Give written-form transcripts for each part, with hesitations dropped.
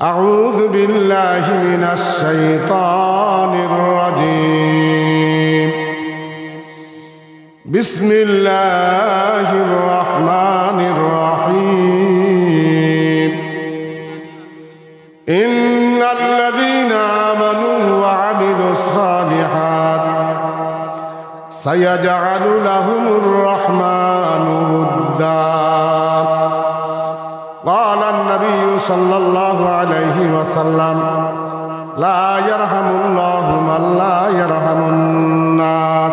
أعوذ بالله من الشيطان الرجيم بسم الله الرحمن الرحيم إن الذين آمنوا وعملوا الصالحات سيجعل لهم الرحمن ودا قال النبي صلى الله عليه وسلم لا يرحم الله من لا يرحم الناس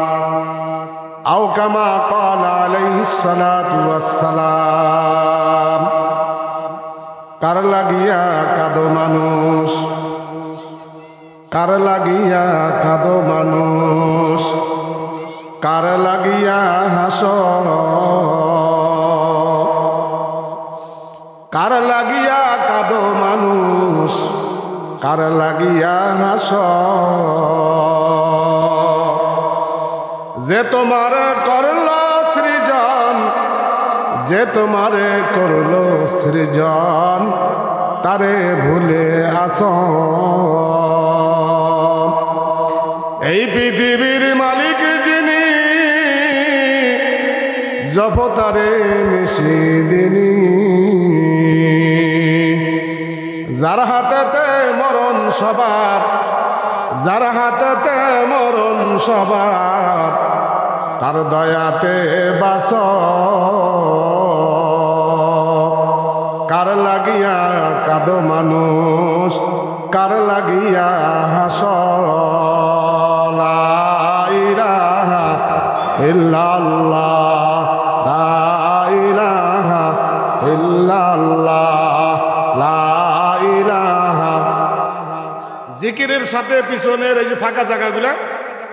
أو كما قال عليه الصلاة والسلام কার লাগিয়া কাঁদো মানুষ কার লাগিয়া কাঁদো মানুষ কার লাগিয়া হাসো কার লাগিয়া কাঁদো মানুষ কার লাগিয়া হাসো যে তোমার করলো সৃজন যে তোমারে করলো সৃজন তারে ভুলে আসো এই পৃথিবীর মালিক যিনি জপ তারে নিশিদিনী যার হাতেতে মরণ সবার যার হাতেতে মরণ সবার তার দয়াতে বাস কার লাগিয়া কাঁদো মানুষ কার লাগিয়া হাস লা ইলাহা ইল্লাল্লাহ লা ইলাহা ইল্লাল্লাহ লা ইলাহা। জিকিরের সাথে পিছনের এই যে ফাঁকা জায়গাগুলা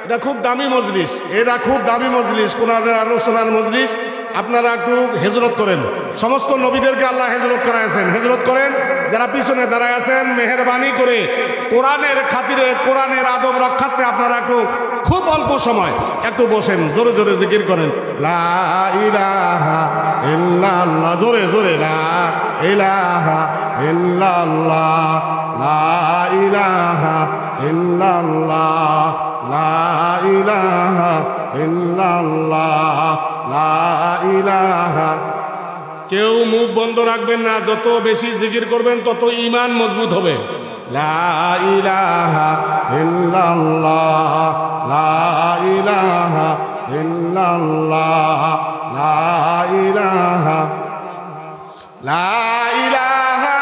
এটা খুব দামি মজলিস, এটা খুব দামি মজলিস, কোরআনের আলোচনার মজলিস। আপনারা একটু হেজরত করেন, সমস্ত নবীদেরকে আল্লাহ হেজরত করাইছেন, হেজরত করেন। যারা পিছনে দাঁড়ায় আছেন মেহেরবানি করে কোরআনের খাতিরে কোরআনের আদব রক্ষার্থে আপনারা একটু খুব অল্প সময় একটু বসেন, জোরে জোরে জিকির করেন লা ইলাহা ইল্লাল্লাহ, জোরে জোরে লা ইলাহা ইল্লাল্লাহ লা ইলাহা ইল্লাল্লাহ লা ইলাহা ইল্লাল্লাহ লা ইলাহা। কেউ মুখ বন্ধ রাখবেন না, যত বেশি জিকির করবেন তত ঈমান মজবুত হবে। লা ইলাহা ইল্লাল্লাহ লা ইলাহা ইল্লাল্লাহ লা ইলাহা লা ইলাহা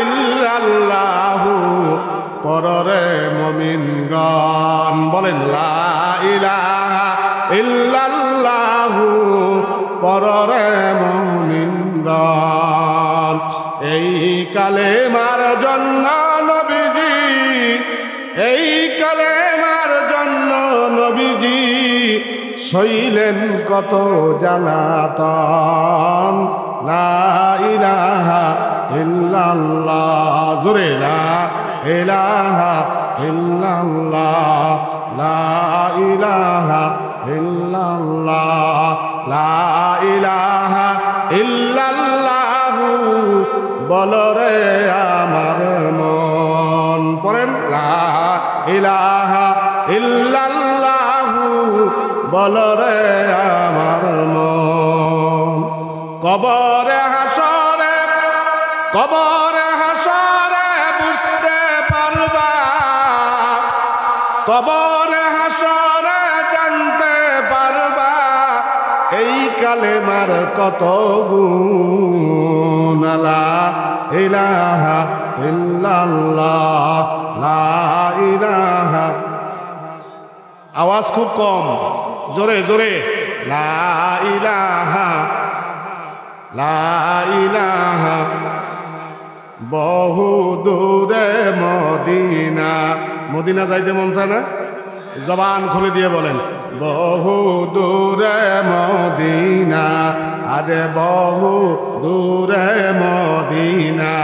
ইল্লাল্লাহু পররে মুমিনগণ বলেন লা ইলাহা ইল্লাল্লাহু পররে মুমিনগণ। এই কালেমার জন্য নবীজি, এই কালেমার জন্য নবীজি সইলেন কত জ্বালাতন। লা ইলাহা ইল্লাল্লাহ, জোরে লা ইলাহা ইল্লাল্লাহ লা ইলাহা ইল্লাল্লাহ লা ইলাহা ইল্লাল্লাহু বলরে আমার মন। পড়েন লা ইলাহা ইল্লাল্লাহু বলরে আমার মন। কবরে হাসরে, কবরে হাসরে বুঝতে পারবা, কবরে হাসরে জানতে পারবা এই কালেমার কত গুণ। লা ইলাহা ইল্লাল্লাহ লা ইলাহা। আওয়াজ খুব কম, জোরে জোরে লা ইলাহা লা ইলাহা। বহু দূরে মদিনা, মদিনা যাইতে মন চায় না? জবান খুলে দিয়ে বলেন বহু দূরে মদিনা, আরে বহু দূরে মদিনা,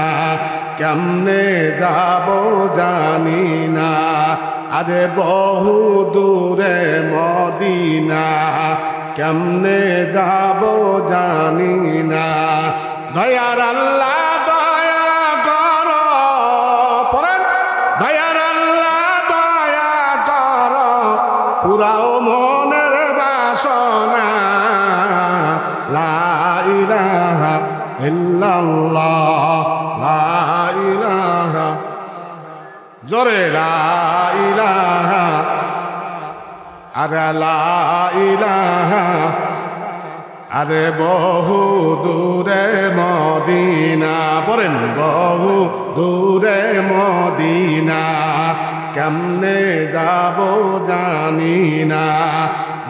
কেমনে যাব জানি না, আরে বহু দূরে মদিনা, কেমনে যাব জানি না। দয়ার আল্লাহ দয়া করো ইল্লাল্লাহ লা ইলাহা জোরে লা ইলাহা আরে লা ইলাহা আরে বহু দূরে মদিনা বলেন বহু দূরে মদিনা কেমনে যাব জানি না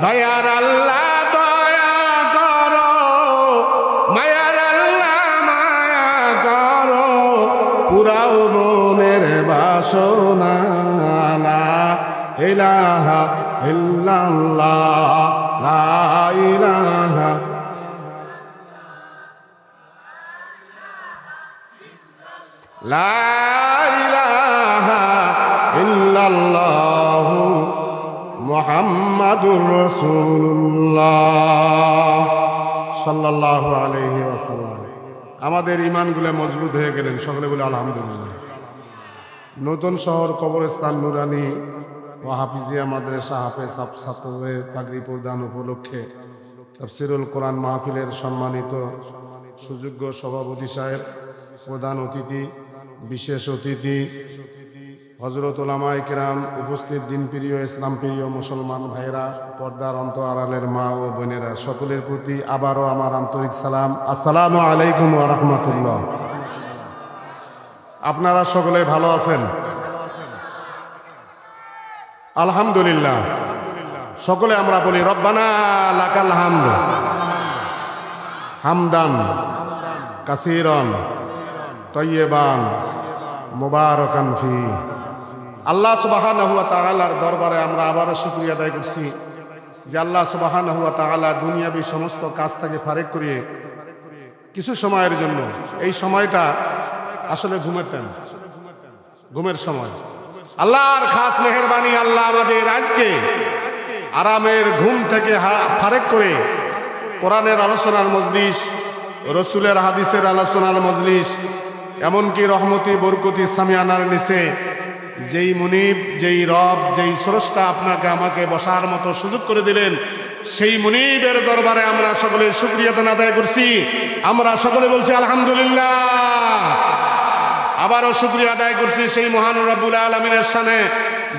দয়ার আল্লাহ দয়া করো মায়ার আল্লাহ মায়া করো পুরাও মনের বাসনা লা ইলাহা ইল্লাল্লাহ লা ইলাহা লা ইলাহা ইল্লাল্লাহ মুহাম্মাদুর রাসূলুল্লাহ সাল্লাল্লাহু আলাইহি ওয়াসাল্লাম। আমাদের ঈমানগুলো মজবুত হয়ে গেলেন, সকলে বলে আলহামদুলিল্লাহ। নতুন শহর কবরস্থান নুরানি ও হাফিজিয়া মাদ্রাসা হাফেজ ছাত্রদের পাগড়ি প্রদান উপলক্ষে তাফসিরুল কোরআন মাহফিলের সম্মানিত সুযোগ্য সভাপতি সাহেব, প্রধান অতিথি, বিশেষ অতিথি, হযরত উলামায়ে কেরাম, উপস্থিত দিনপ্রিয় ইসলাম প্রিয় মুসলমান ভাইরা, পর্দার অন্তরালের মা ও বোনেরা, সকলের প্রতি আবারও আমার আন্তরিক সালাম। আসসালামু আলাইকুম ওয়া রাহমাতুল্লাহ। আপনারা সকলে ভালো আছেন? আলহামদুলিল্লাহ। সকলে আমরা বলি রব্বানা লাকাল হামদ হামদান কাসীরান তাইয়্যিবান মুবারাকান ফি। আল্লাহ সুবহানাহু ওয়া তাআলার দরবারে আমরা আবারও শুকরিয়া আদায় করছি যে আল্লাহ সুবহানাহু ওয়া তাআলা দুনিয়াবি সমস্ত কাজ থেকে ফারেক করিয়ে কিছু সময়ের জন্য, এই সময়টা আসলে ঘুমের সময়, আল্লাহর খাস মেহেরবানি, আল্লাহ আমাদের আজকে আরামের ঘুম থেকে ফারেক করে কোরআনের আলোচনার মজলিস, রসুলের হাদিসের আলোচনার মজলিস, এমনকি রহমতি বরকতি সামিয়ানার নিচে যেই মুনিব, যেই রব, যেই স্রষ্টা আপনাকে আমাকে বসার মতো সুযোগ করে দিলেন, সেই মুনিবের দরবারে আমরা সকলে শুকরিয়া আদায় করছি। আমরা সকলে বলছি আলহামদুলিল্লাহ। আবারও শুকরিয়া আদায় করছি সেই মহান রব্বুল আলামিনের শানে,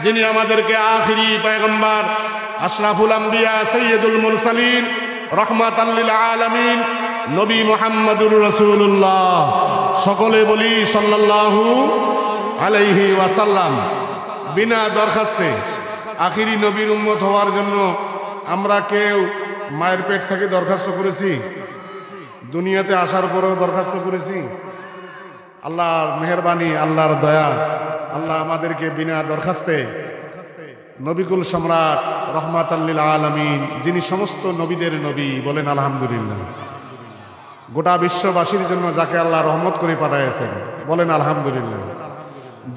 যিনি আমাদেরকে আখিরি পয়গম্বর, আশরাফুল আম্বিয়া, সাইয়্যিদুল মুরসালিন, রাহমাতাল লিল আলামিন নবী মুহাম্মদুর রাসূলুল্লাহ, সকলে বলি সাল্লাল্লাহু আলাইহি ওয়াসাল্লাম। বিনা দরখাস্তে আখিরি নবীর উম্মত হওয়ার জন্য আমরা কেউ মায়ের পেট থেকে দরখাস্ত করেছি? দুনিয়াতে আসার পরেও দরখাস্ত করেছি? আল্লাহর মেহেরবানি, আল্লাহর দয়া, আল্লাহ আমাদেরকে বিনা দরখাস্তে নবিকুল সম্রাট রহমাতাল লিল আলামিন, যিনি সমস্ত নবীদের নবী, বলেন আলহামদুলিল্লাহ। গোটা বিশ্ববাসীর জন্য যাকে আল্লাহ রহমত করে পাঠাইছেন, বলেন আলহামদুলিল্লাহ।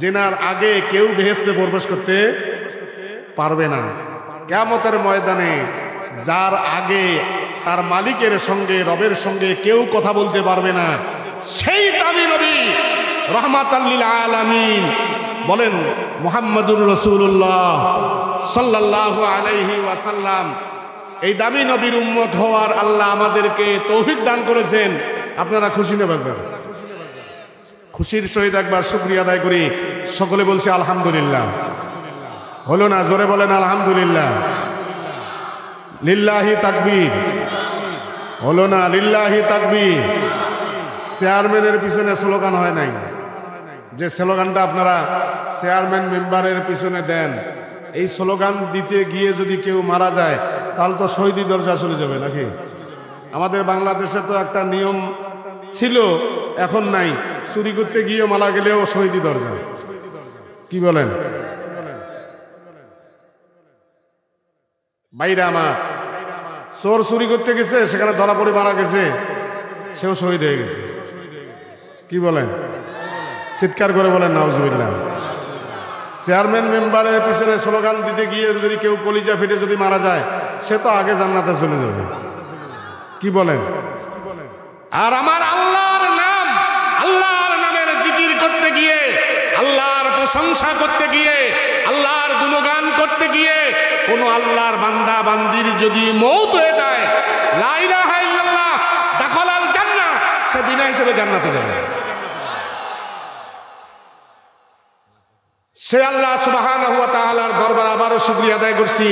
জেনার আগে কেউ বেহেশতে প্রবেশ করতে পারবে না। কিয়ামতের ময়দানে যার আগে তার মালিকের সঙ্গে, রবের সঙ্গে কেউ কথা বলতে পারবে না, সেই দামি নবী রহমাতাল লিল আলামিন, বলেন মুহাম্মদুর রাসূলুল্লাহ সাল্লাল্লাহু আলাইহি ওয়াসাল্লাম। এই দামি নবীর উম্মত হওয়ার আল্লাহ আমাদেরকে তৌফিক দান করেছেন। আপনারা খুশি না বাজার? খুশির সহিত একবার শুকরিয়া আদায় করি, সকলে বলছি আলহামদুলিল্লাহ। হলো না? জোরে বলেন আলহামদুলিল্লাহ। লিল্লাহি তাকবীর। হলো না? লিল্লাহি তাকবীর। চেয়ারম্যানের পিছনে স্লোগান হয় নাই, যে স্লোগানটা আপনারা চেয়ারম্যান মেম্বারের পিছনে দেন, এই স্লোগান দিতে গিয়ে যদি কেউ মারা যায় তাহলে তো শহীদি দরজা চলে যাবে নাকি? আমাদের বাংলাদেশে তো একটা নিয়ম ছিল, এখন নাই, চুরি করতে গিয়ে মারা গেলেও শহীদি দরজা। কি বলেন বাইরে? আমার চোর চুরি করতে গেছে, সেখানে ধরা পড়ে মারা গেছে, সেও শহীদ হয়ে গেছে। কি বলেন? চিৎকার করে বলেন নাউজুবিল্লাহ। চেয়ারম্যান মেম্বারের পিছনে স্লোগান দিতে গিয়ে যদি কেউ কলিজা ফেটে যদি মারা যায়, সে তো আগে জান্নাতে চলে যাবে। কি বলেন? আর আমার আল্লাহর নাম, আল্লাহর নামের জিকির করতে গিয়ে, আল্লাহর প্রশংসা করতে গিয়ে, আল্লাহর গুণগান করতে গিয়ে কোন আল্লাহর বান্দা বান্দির যদি মওত হয়ে যায়, লা ইলাহা ইল্লাল্লাহ দাখালাল জান্নাহ, সে বিনা হিসেবে জান্নাতে যাবে। সে আল্লাহ সুবহানাহু ওয়া তাআলার দরবার আবারও শুকরিয়া আদায় করছি,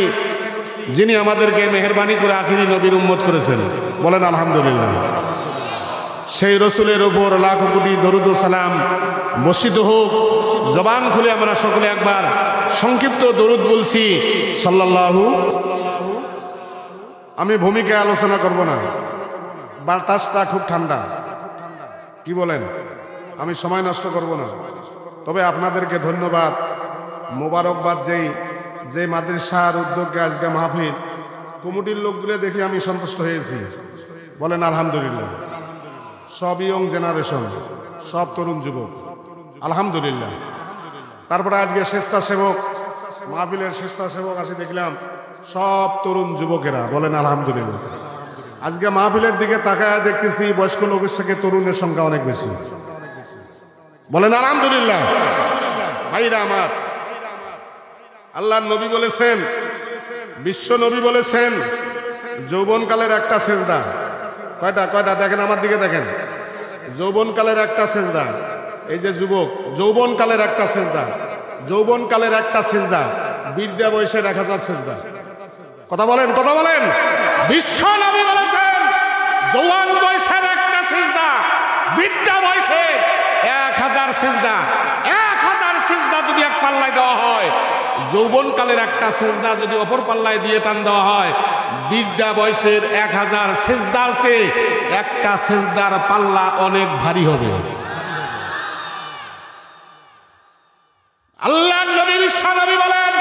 যিনি আমাদেরকে মেহেরবানি করে আখিরি নবীর উম্মত করেছেন। বলেন আলহামদুলিল্লাহ। সেই রসুলের উপর লাখ কোটি দরুদ ও সালাম বর্ষিত হোক। জবান খুলে আমরা সকলে একবার সংক্ষিপ্ত দরুদ বলছি সাল্লাল্লাহু। আমি ভূমিকায় আলোচনা করব না, বাতাসটা খুব ঠান্ডা, কি বলেন? আমি সময় নষ্ট করব না। তবে আপনাদেরকে ধন্যবাদ, মোবারকবাদ। যে মাদ্রাসার উদ্যোগে আজকে মাহফিল, কমিটির লোকগুলো দেখে আমি সন্তুষ্ট হয়েছি। বলেন আলহামদুলিল্লাহ। সব ইয়ং জেনারেশন, সব তরুণ যুবক, আলহামদুলিল্লাহ। তারপরে আজকে স্বেচ্ছাসেবক মাহফিলের স্বেচ্ছাসেবক আসে দেখলাম সব তরুণ যুবকেরা। বলেন আলহামদুলিল্লাহ। আজকে মাহফিলের দিকে তাকায় দেখতেছি বয়স্ক লোকের থেকে তরুণের সংখ্যা অনেক বেশি। বলেন আলহামদুলিল্লাহ। ভাইরা আমার, আল্লাহর নবী বলেছেন, বিশ্ব নবী বলেছেন, যৌবনকালের একটা সেজদা। কয়টা দেখেন, আমার দিকে দেখেন। যৌবনকালের একটা সেজদা। এই যে যুবক, যৌবনকালের একটা সেজদা, যৌবনকালের একটা সেজদা বিদ্যা বয়সের 1000 সেজদা। কথা বলেন, কথা বলেন। বিশ্ব নবী বলেছেন যৌবন বয়সের একটা সেজদা, বিদ্যা বয়সে 1000 সেজদা। 1000 সেজদা যদি এক পাল্লায় দেওয়া হয়, যৌবনকালের একটা সেজদা যদি অপর পাল্লায় দিয়ে টান দেওয়া হয়, বিদ্যা বয়সের 1000 সেজদার চেয়ে একটা সেজদার পাল্লা অনেক ভারী হবে। আল্লাহ নবী বিশ্ব নবী বলেন,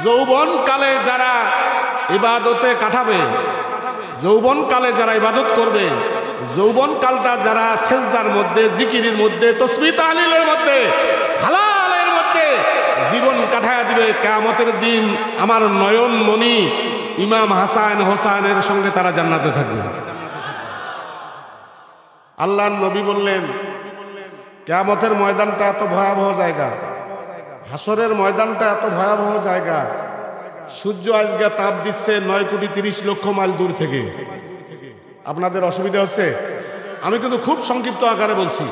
যৌবনকালে যারা ইবাদতে কাটাবে, যৌবনকালে যারা ইবাদত করবে, যৌবনকালটা যারা সেজদার মধ্যে, জিকিরের মধ্যে, তাসবিহ তাহলিলের মধ্যে, হালালের মধ্যে জীবন কাটায়া দিবে, কিয়ামতের দিন আমার নয়ন মনি ইমাম হাসান হোসেনের সঙ্গে তারা জান্নাতে থাকবে। আল্লাহর নবী বললেন, কিয়ামতের ময়দানটা এত ভয়াবহ জায়গা, হাসরের ময়দানটা এত ভয়াবহ জায়গা, সূর্য আজকে তাপ দিচ্ছে 9,30,00,000 মাইল দূর থেকে। আপনাদের অসুবিধা হচ্ছে? আমি কিন্তু খুব সংক্ষিপ্ত আকারে বলছি।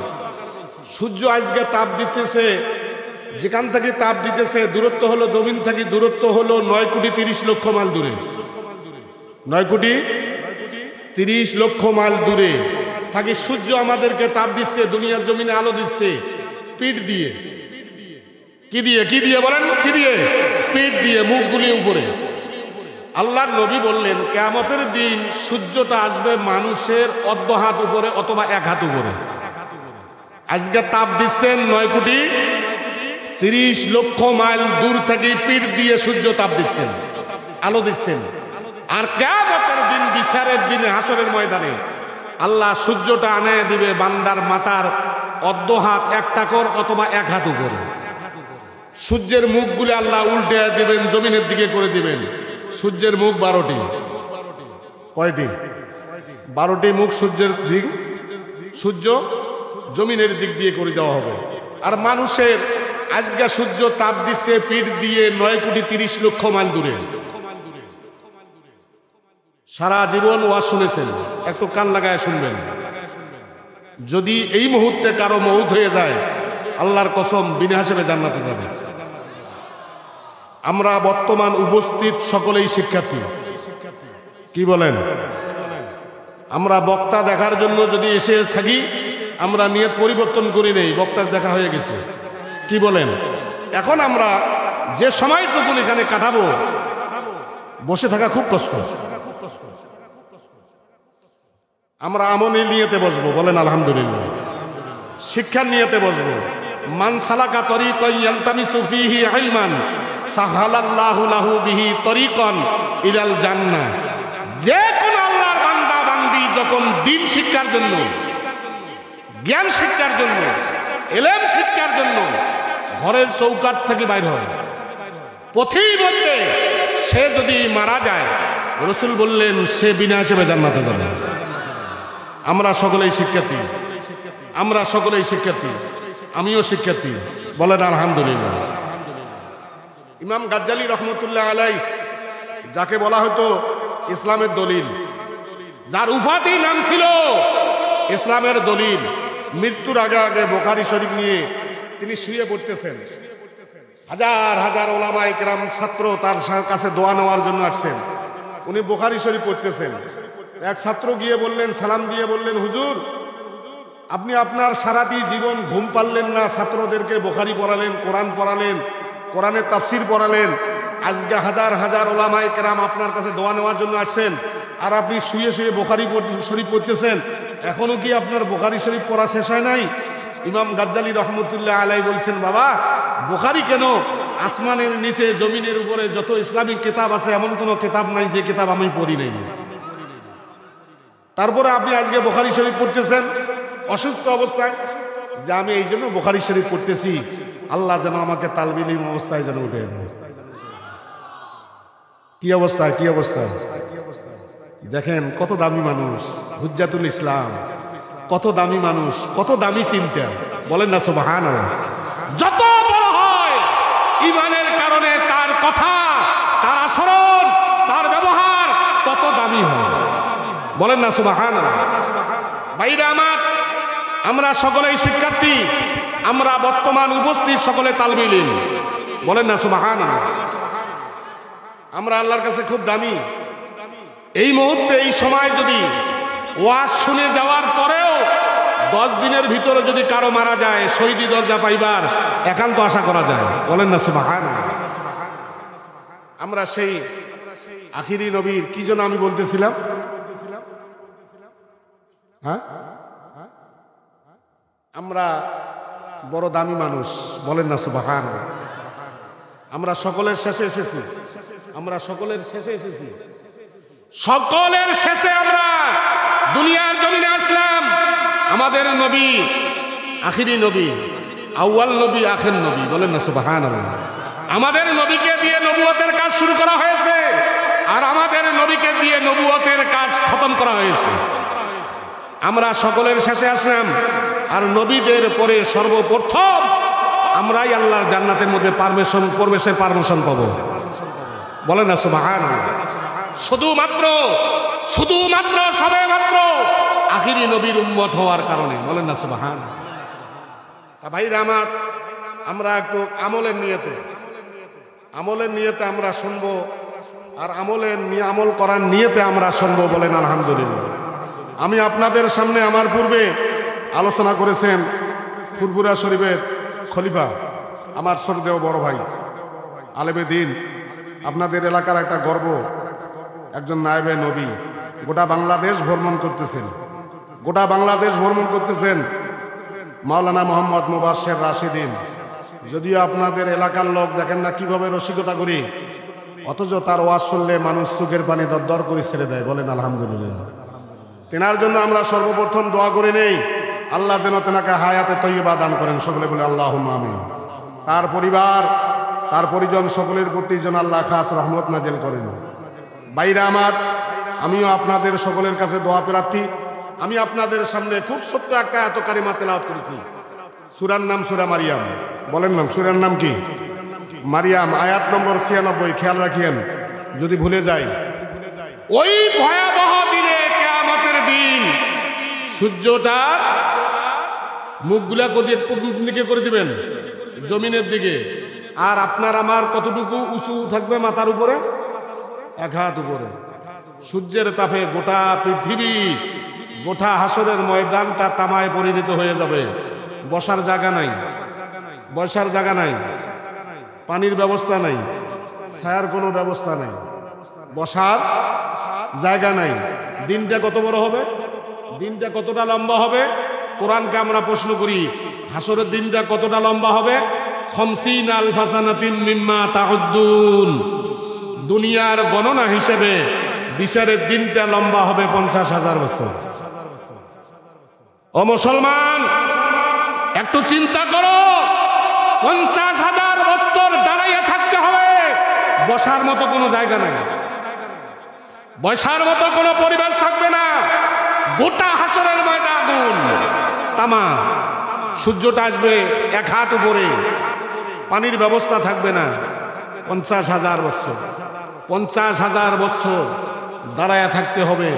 সূর্য আজকে তাপ দিতেছে, যেখান থেকে তাপ দিতেছে দূরত্ব হলো, জমিন থেকে দূরত্ব হলো 9,30,00,000 মাইল দূরে। 9,30,00,000 মাইল দূরে থাকি সূর্য আমাদেরকে তাপ দিচ্ছে, দুনিয়ার জমিনে আলো দিচ্ছে পিঠ দিয়ে। কি দিয়ে? কি দিয়ে বলেন? কি দিয়ে? পিঠ দিয়ে, মুখগুলি উপরে। আল্লাহর নবী বললেন, কিয়ামতের দিন সূর্যটা আসবে মানুষের অর্ধ হাত উপরে অথবা 1 হাত উপরে। আজকে তাপ দিচ্ছেন 9,30,00,000 মাইল দূর থেকে পিঠ দিয়ে সূর্য তাপ দিচ্ছেন, আলো দিচ্ছেন। আর কিয়ামতের দিন, বিচারের দিনে, হাসরের ময়দানে আল্লাহ সূর্যটা আনে দিবে বান্দার মাথার অর্ধ হাত 1 টাকর অথবা 1 হাত উপরে। সূর্যের মুখগুলি আল্লাহ উল্টে দিবেন, জমিনের দিকে করে দিবেন। সূর্যের মুখ 12টি। কয়টি? 12টি মুখ সূর্যের দিক, সূর্য জমিনের দিক দিয়ে করে দেওয়া হবে। আর মানুষের আজকে সূর্য তাপ দিচ্ছে পিঠ দিয়ে 9,30,00,000 মাইল দূরে। সারা জীবন ওয়াজ শুনেছেন, একটু কান লাগায় শুনবেন। যদি এই মুহূর্তে কারো মউত হয়ে যায়, আল্লাহর কসম বিনা হিসেবে জান্নাতে যাবে। আমরা বর্তমান উপস্থিত সকলেই শিক্ষার্থী, কি বলেন? আমরা বক্তা দেখার জন্য যদি এসে থাকি, আমরা নিয়ত পরিবর্তন করি নেই, বক্তার দেখা হয়ে গেছে, কি বলেন? এখন আমরা যে সময়টুকু এখানে কাটাবো, বসে থাকা খুব কষ্ট। আমরা আমনের নিয়তে বসবো। বলেন আলহামদুলিল্লাহ। শিক্ষার নিয়তে বসবো। মান সালাকা তরিকান ইয়ালতামিসু ফীহি ইলমান সাহালাল্লাহু লাহু বিহি তরিকান ইলাল জান্নাহ। যে কোন আল্লাহর বান্দা বান্দি যখন দ্বীন শিক্ষার জন্য, জ্ঞান শিক্ষার জন্য, ইলম শিক্ষার জন্য ঘরের চৌকাঠ থেকে বাইর হয়, পথের মধ্যে সে যদি মারা যায়, রাসূল বললেন সে বিনা হিসেবে জান্নাতে যাবে। আমরা সকলেই শিক্ষার্থী, আমরা সকলেই শিক্ষার্থী, আমিও শিক্ষার্থী। বলেন আলহামদুলিল্লাহ। ইমাম গাজ্জালী রহমতুল্লাহ আলাইহি, যাকে বলা হতো ইসলামের দলিল, যার উপাধি নাম ছিল ইসলামের দলিল। মৃত্যুর আগে আগে বুখারী শরীফ নিয়ে তিনি শুয়ে পড়তেছেন। হাজার হাজার ওলামায়ে কেরাম ছাত্র তার কাছে দোয়া নেওয়ার জন্য আসছেন। উনি বুখারী শরীফ পড়তেছেন। এক ছাত্র গিয়ে বললেন, সালাম দিয়ে বললেন, হুজুর আপনি আপনার সারাটি জীবন ঘুম পারলেন না, ছাত্রদেরকে বুখারী পড়ালেন, কোরআন পড়ালেন, কোরআনের তাফসীর পড়ালেন, আজকে হাজার হাজার ওলামায়ে কেরাম আপনার কাছে দোয়া নেওয়ার জন্য আসছেন, আর আপনি শুয়ে শুয়ে বুখারী শরীফ পড়তেছেন। এখনো কি আপনার বুখারী শরীফ পড়া শেষ হয় নাই? ইমাম গাজ্জালী রহমতুল্লাহ আলাইহি বলছেন, বাবা বুখারী কেন, আসমানের নিচে জমিনের উপরে যত ইসলামিক কিতাব আছে এমন কোনো কিতাব নাই যে কিতাব আমি পড়ি নাই। তারপরে আপনি আজকে বুখারী শরীফ পড়তেছেন অসুস্থ অবস্থায়, যে আমি এই জন্য বুখারী শরীফ পড়তেছি, আল্লাহ যেন আমাকে তালবিল ইলম অবস্থায় যেন উঠে দেয়। কি অবস্থা, কি অবস্থা! দেখেন কত দামি মানুষ হুজ্জাতুল ইসলাম, কত দামি মানুষ, কত দামি চিন্তা, বলেন না সুবহানাল্লাহ। যত বড় হয় ঈমানের কারণে তার কথা, তার আচরণ, তার ব্যবহার তত দামি হয়, বলেন না সুবহানাল্লাহ। ভাইরা আমার, আমরা সকলেই শিক্ষার্থী, আমরা বর্তমান উপস্থিত সকলে তালবিল ইলম, বলেন না সুবহানাল্লাহ। আমরা আল্লাহর কাছে খুব দামি। এই মুহূর্তে এই সময় যদি ওয়াজ শুনে যাওয়ার পরেও 10 দিনের ভিতরে যদি কারো মারা যায়, শহীদি দরজা পাইবার একান্ত আশা করা যায়, বলেন না সুবহানাল্লাহ। আমরা সেই আখিরি নবীর কি যেন আমি বলতেছিলাম, হ্যাঁ আমরা বড় দামি মানুষ, বলেন না সুবহানাল্লাহ। আমরা সকলের শেষে এসেছি, আমরা সকলের শেষে এসেছি, সকলের শেষে আমরা দুনিয়ার জমিনে আসলাম। আমাদের নবী আখিরি নবী, আউয়াল নবী, আখির নবী, বলেন না সুবহানাল্লাহ। আমাদের নবীকে দিয়ে নবুয়তের কাজ শুরু করা হয়েছে, আর আমাদের নবীকে দিয়ে নবুয়তের কাজ খতম করা হয়েছে। আমরা সকলের শেষে আসলাম, আর নবীদের পরে সর্বপ্রথম আমরাই আল্লাহর জান্নাতের মধ্যে প্রবেশের পারমিশন পাবো, বলেন না সুবহানাল্লাহ। শুধুমাত্র সবেমাত্র আখিরি নবীর উম্মত হওয়ার কারণে, বলেন না সুবহানাল্লাহ। ভাইরা আমার, আমরা একটু আমলের নিয়তে আমরা শুনবো, আর আমল করার নিয়তে আমরা শুনবো, বলেন আলহামদুলিল্লাহ। আমি আপনাদের সামনে আমার পূর্বে আলোচনা করেছেন ফুরফুরা শরীফের খলিফা, আমার শ্রদ্ধেয় বড় ভাই আলেমে দ্বীন, আপনাদের এলাকার একটা গর্ব, একজন নায়েবে নবী, গোটা বাংলাদেশ ভ্রমণ করতেছেন, মাওলানা মোহাম্মদ মুবাশশির রাশিদিন। যদিও আপনাদের এলাকার লোক দেখেন না কিভাবে রসিকতা করি, অথচ তার ওয়াজ শুনলে মানুষ চোখের পানি দরদর করে ছেড়ে দেয়, বলেন আলহামদুলিল্লাহ। তেনার জন্য আমরা সর্বপ্রথম দোয়া করে নেই, আল্লাহ যেন তেনাকে হায়াতে তৈয়বা দান করেন, সকলে বলে আল্লাহুম্মা আমিন। তার পরিবার, তার পরিজন সকলের প্রতি যেন আল্লাহ খাস রহমত নাজিল করেন। বাইরা আমার, আমিও আপনাদের সকলের কাছে দোয়া প্রার্থী। আমি আপনাদের সামনে খুব ছোট্ট একটা এত কারিমা তেলাওয়াত করেছি। সূরার নাম সূরা মারিয়াম, বলেন নাম, সূরার নাম কি? মারিয়াম, আয়াত নম্বর 96। খেয়াল রাখিয়েন, যদি ভুলে যাই। ওই ভয়াবহ দিনে, কিয়ামতের দিন, সূর্যটা মুখগুলা কোন দিকে করে দিবেন? জমিনের দিকে। আর আপনার আমার কতটুকু উঁচু থাকবে মাথার উপরে? 1 হাত উপরে। সূর্যের তাপে গোটা পৃথিবী, গোটা হাসরের ময়দানটা তামায় পরিণত হয়ে যাবে। বসার জায়গা নাই, পানির ব্যবস্থা নাই, ছায়ার কোনো ব্যবস্থা নাই, বসার জায়গা নাই। দিনটা কত বড় হবে? দিনটা কতটা লম্বা হবে? কোরআনকে আমরা প্রশ্ন করি, হাসরের দিনটা কতটা লম্বা হবে? 50 আলফা সানাতিন মিম্মা তাউদ্দুন। দুনিয়ার গণনা হিসেবে বিচারের দিনটা লম্বা হবে 50,000 বছর। ও মুসলমান, একটু চিন্তা করো, 50,000 বছর দাঁড়াইয়া থাকতে হবে। বসার মতো কোনো জায়গা নাই, বসার মতো কোনো পরিবেশ থাকবে না। গোটা হাসরের ময়দান আগুন, তামা। সূর্যটা আসবে 1 হাত উপরে, পানির ব্যবস্থা থাকবে না। 50,000 বছর, 50,000 বছর দাঁড়াইয়া থাকতে হবে।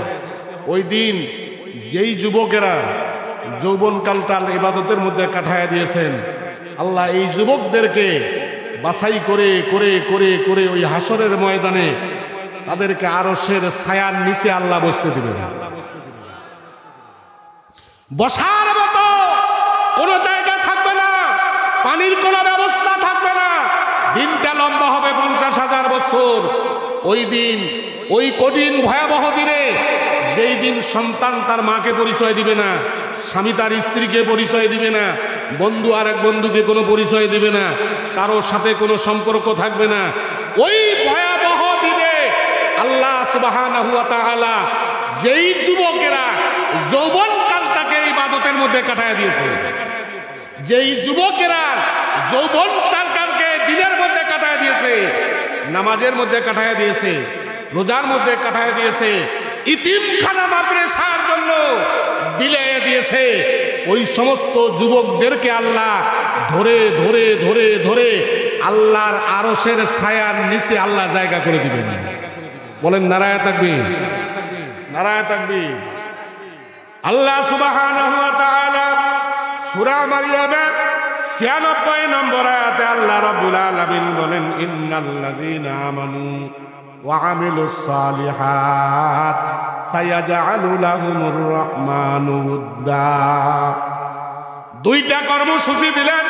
ওই দিন যেই যুবকেরা যৌবনকালটা ইবাদতের মধ্যে কাটায় দিয়েছেন। আল্লাহ এই যুবকদেরকে বাছাই করে করে করে করে ওই হাসরের ময়দানে তাদেরকে আরশের ছায়ার নিচে আল্লাহ বসতে দিবেন। বসার মতো কোনো জায়গা থাকবে না, পানির কোনো ব্যবস্থা থাকবে না। দিনটা লম্বা হবে 50,000 বছর। ওই দিন, ওই কঠিন ভয়াবহ দিনে, যেই দিন সন্তান তার মাকে পরিচয় দিবে না, স্বামী তার স্ত্রীকে পরিচয় দিবে না, বন্ধু আর এক বন্ধুকে কোনো পরিচয় দিবে না, কারোর সাথে কোনো সম্পর্ক থাকবে না। ওই ভয়াবহ দিনে আল্লাহ সুবহানাহু ওয়া তাআলা যেই যুবকেরা যৌবনকালটাকে ইবাদতের মধ্যে কাটায় দিয়েছে, যেই যুবকেরা যৌবনকালকে দিনের মধ্যে কাটায় দিয়েছে, নামাজের মধ্যে কাটায় দিয়েছে, রোজার মধ্যে কাটায় দিয়েছে, ইতিমখানা মাদ্রাসার জন্য বিলিয়ে দিয়েছে, ওই সমস্ত যুবকদেরকে আল্লাহ ধরে ধরে ধরে ধরে আল্লাহর আরশের ছায়ার নিচে আল্লাহ জায়গা করে দিবেন। বলেন নারায়ে তাকবীর, নারায়ে তাকবীর। আল্লাহ সুবহানাহু ওয়া তাআলা সূরা মারইয়ামের 96 নম্বর আয়াতে আল্লাহ রাব্বুল আলামিন বলেন, ইন্নাল্লাযীনা আমানু ওয়া আমিলুস সালিহাত সায়াজআলু লাহুমুর রাহমানু উদ্দা। দুইটা কর্মসূচি দিলেন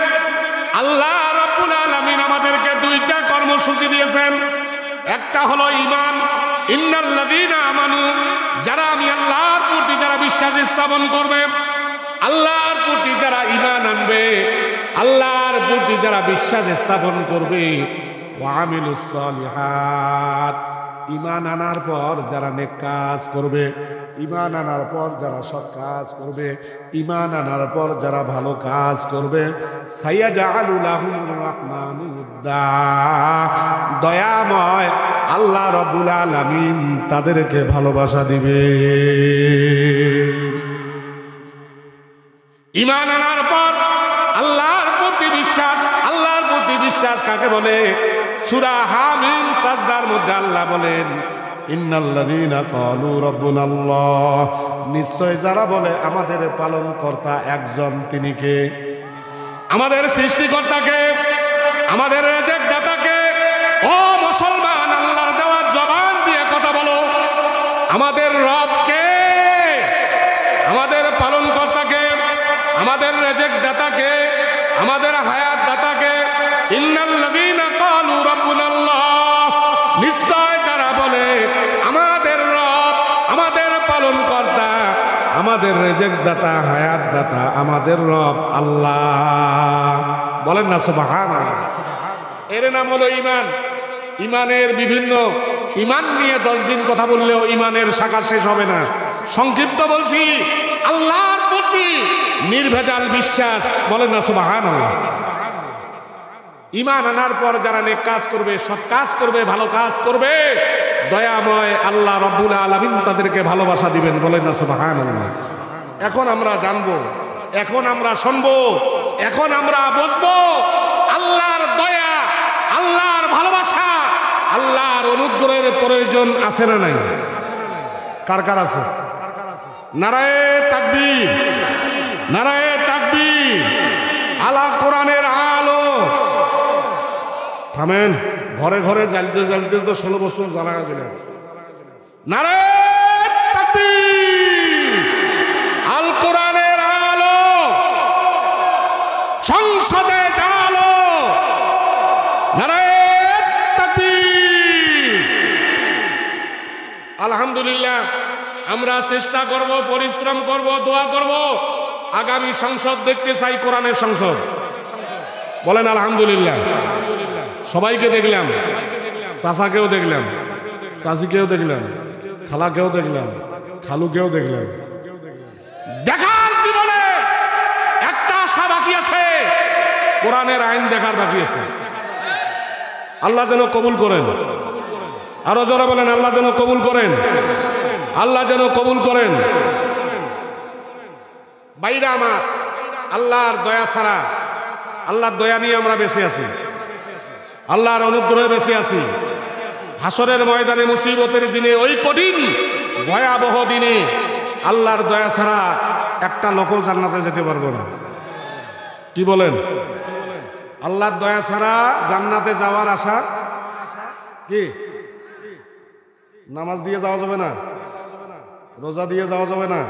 আল্লাহ রাব্বুল আলামিন, আমাদেরকে দুইটা কর্মসূচি দিয়েছেন। একটা হলো ঈমান, ইন্নাল্লাযীনা আমানু, যারা আমি আল্লাহর প্রতি যারা বিশ্বাস স্থাপন করবে, আল্লাহর প্রতি যারা ঈমান আনবে, আল্লাহর প্রতি যারা বিশ্বাস স্থাপন করবে, ওয়া আমিলুস সালিহাত, ঈমান আনার পর যারা নেক কাজ করবে, ঈমান আনার পর যারা সৎ কাজ করবে, ঈমান আনার পর যারা ভালো কাজ করবে, সায়াজআলু লাহুমুর রাহমানু উদ্দা, দয়াময় আল্লাহ রাব্বুল আলামিন তাদেরকে ভালোবাসা দিবে। ঈমান আনার পর আল্লাহর প্রতি বিশ্বাস, আল্লাহর প্রতি বিশ্বাস কাকে বলে? সূরা হামিম সাজদার মধ্যে আল্লাহ বলেন, ইন্নাল্লাযীনা ক্বালু রাব্বুনাল্লাহ, নিশ্চয় যারা বলে আমাদের পালনকর্তা একজন, তিনি কে? আমাদের সৃষ্টিকর্তাকে, আমাদের রেজেকদাতাকে। ও মুসলমান, আল্লাহর দেওয়া জবান দিয়ে কথা বলো, আমাদের রব কে? আমাদের পালনকর্তাকে, আমাদের রেজেকদাতাকে, আমাদের হায়াত দাতাকে। ইন্নাল্লাযীনা ক্বালু রাব্বুনাল্লাহ, নিশ্চয় যারা বলে আমাদের রব, আমাদের পালনকর্তা, আমাদের রেজেকদাতা, হায়াত দাতা, আমাদের রব আল্লাহ। বলেন না সুবহানাল্লাহ। এর নাম হলো ঈমান। ঈমানের বিভিন্ন, ঈমান নিয়ে 10 দিন কথা বললেও ঈমানের শাখা শেষ হবে না। সংক্ষিপ্ত বলছি, আল্লাহর প্রতি নির্ভেজাল বিশ্বাস। বলেন না সুবহানাল্লাহ। ঈমান আনার পর যারা নেক কাজ করবে, সৎ কাজ করবে, ভালো কাজ করবে, দয়াময় আল্লাহ রাব্বুল আলামিন তাদেরকে ভালোবাসা দিবেন। বলেন না সুবহানাল্লাহ। এখন আমরা জানবো, এখন আমরা শুনবো, এখন আমরা বুঝবো আল্লাহর দয়া, আল্লাহর ভালোবাসা, আল্লাহর অনুগ্রহের প্রয়োজন আছে না নাই? কার কার আছে? নারায়ে তাকবীর, নারায়ে তাকবীর। আলা কোরআনের আলো। থামেন, ঘরে ঘরে জ্বালতে জ্বালতে তো 16 বছর জ্বালা গেছিল। নারায়ে তাকবীর। আল কোরআনের আলো, সংসদে জালো। নারায়ে তাকবীর। আলহামদুলিল্লাহ, আমরা চেষ্টা করব, পরিশ্রম করব, দোয়া করব, আগামী সংসদ দেখতে চাই কোরআনের সংসদ। বলেন আলহামদুলিল্লাহ। সবাইকে দেখলাম, চাচাকেও দেখলাম, চাচিকেও দেখলাম, খালাকেও দেখলাম, খালুকেও দেখলাম। দেখার জীবনে একটা আশা বাকি আছে, কোরআনের আইন দেখার বাকি আছে। আল্লাহ যেন কবুল করেন। আরো যারা বলেন আল্লাহ যেন কবুল করেন, আল্লাহ যেন কবুল করেন। বাইরে আমার, আল্লাহর দয়া ছাড়া, আল্লাহর দয়া নিয়ে আমরা বেঁচে আছি, আল্লাহর অনুগ্রহে বেঁচে আছি। হাসরের ময়দানে, মুসিবতের দিনে, ওই কঠিন ভয়াবহ দিনে আল্লাহর দয়া ছাড়া একটা লোকও জান্নাতে যেতে পারবো না। কি বলেন? আল্লাহর দয়া ছাড়া জান্নাতে যাওয়ার আশা কি? নামাজ দিয়ে যাওয়া যাবে না, রোজা দিয়ে যাওয়া যাবে না,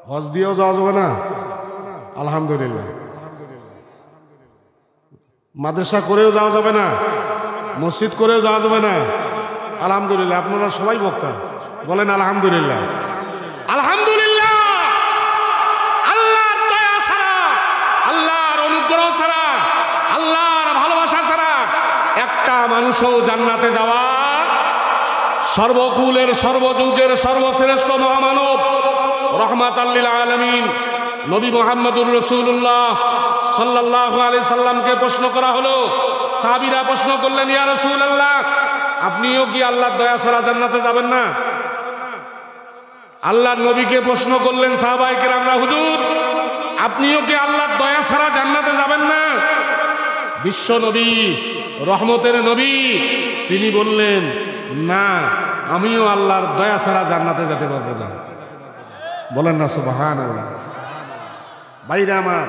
হজ দিয়েও যাওয়া যাবে না। আলহামদুলিল্লাহ। মাদ্রাসা করেও যাওয়া যাবে না, মসজিদ করেও যাওয়া যাবে না। আলহামদুলিল্লাহ। আপনারা সবাই বক্তা, বলেন আলহামদুলিল্লাহ। আলহামদুলিল্লাহ। আল্লাহর দয়া ছাড়া, আল্লাহর অনুগ্রহ ছাড়া, আল্লাহর ভালোবাসা ছাড়া একটা মানুষও জান্নাতে যাওয়া, সর্বকুলের সর্বযুগের সর্বশ্রেষ্ঠ মহামানব রহমাতাল লিল আলামিন নবী মুহাম্মদুর রাসূলুল্লাহ সাল্লাল্লাহু আলাইহি সাল্লামকে প্রশ্ন করা হলো। সাহাবীরা প্রশ্ন করলেন, ইয়া রাসূলুল্লাহ, আপনিও কি আল্লাহর দয়া ছাড়া জান্নাতে যাবেন না? আল্লাহর নবীকে প্রশ্ন করলেন সাহাবায়ে কেরামরা, হুজুর আপনিও কি আল্লাহর দয়া ছাড়া জান্নাতে যাবেন না? বিশ্ব নবী, রহমতের নবী, তিনি বললেন, না, আমিও আল্লাহর দয়া ছাড়া জান্নাতে যেতে পারবো না। বলেন না সুবহানাল্লাহ। ভাইরা আমার,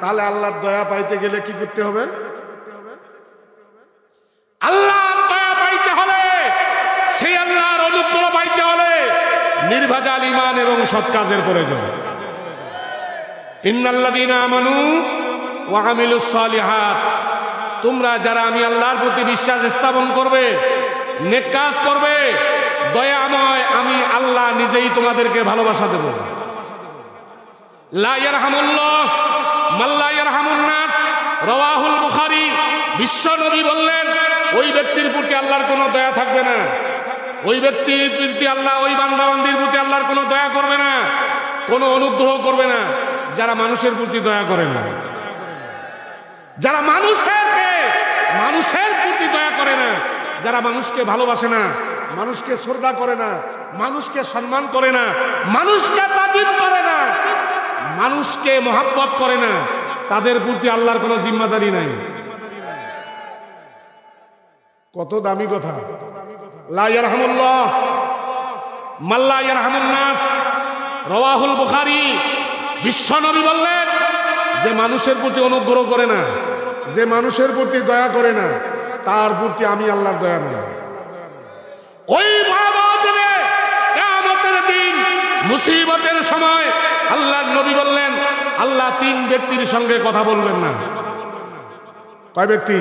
তাহলে আল্লাহর দয়া পাইতে গেলে কি করতে হবে? আল্লাহর দয়া পাইতে হলে, সেই আল্লাহর অনুগ্রহ পাইতে হলে নির্ভেজাল ঈমান এবং সৎ কাজের প্রয়োজন। ইন্নাল্লাযীনা আমানু ওয়া আমিলুস সালিহাত, তোমরা যারা আমি আল্লাহর প্রতি বিশ্বাস স্থাপন করবে, নেক কাজ করবে, দয়াময় আমি আল্লাহ নিজেই তোমাদেরকে ভালোবাসা দেব। লা ইয়ারহামুল্লাহ মান লা ইয়ারহামুন নাস, রাওয়াহুল বুখারী। বিশ্ব নবী বললেন, ওই ব্যক্তির প্রতি আল্লাহর কোনো দয়া থাকবে না, ওই ব্যক্তির প্রতি আল্লাহ, ওই বান্দাবান্দির প্রতি আল্লাহর কোনো দয়া করবে না, কোনো অনুগ্রহ করবে না যারা মানুষের প্রতি দয়া করে না, যারা মানুষের প্রতি দয়া করে না, যারা মানুষকে ভালোবাসে না, মানুষকে শ্রদ্ধা করে না, মানুষকে সম্মান করে না, মানুষকে তাজিম করে না, মানুষকে মহব্বত করে না, তাদের প্রতি আল্লাহর কোনো জিম্মাদারি নাই। কত দামি কথা। লা ইয়ারহামুল্লাহ মান লা ইয়ারহামুন নাস, রাওয়াহুল বুখারী। বিশ্ব নবী বললেন, যে মানুষের প্রতি অনুগ্রহ করে না, যে মানুষের প্রতি দয়া করে না, তার প্রতি আমি আল্লাহর দয়া নাই। ওই ভয়াবহ দিনে, কিয়ামতের দিন, মুসিবতের সময় আল্লাহর নবী বললেন, আল্লাহ তিন ব্যক্তির সঙ্গে কথা বলবেন না। কয় ব্যক্তি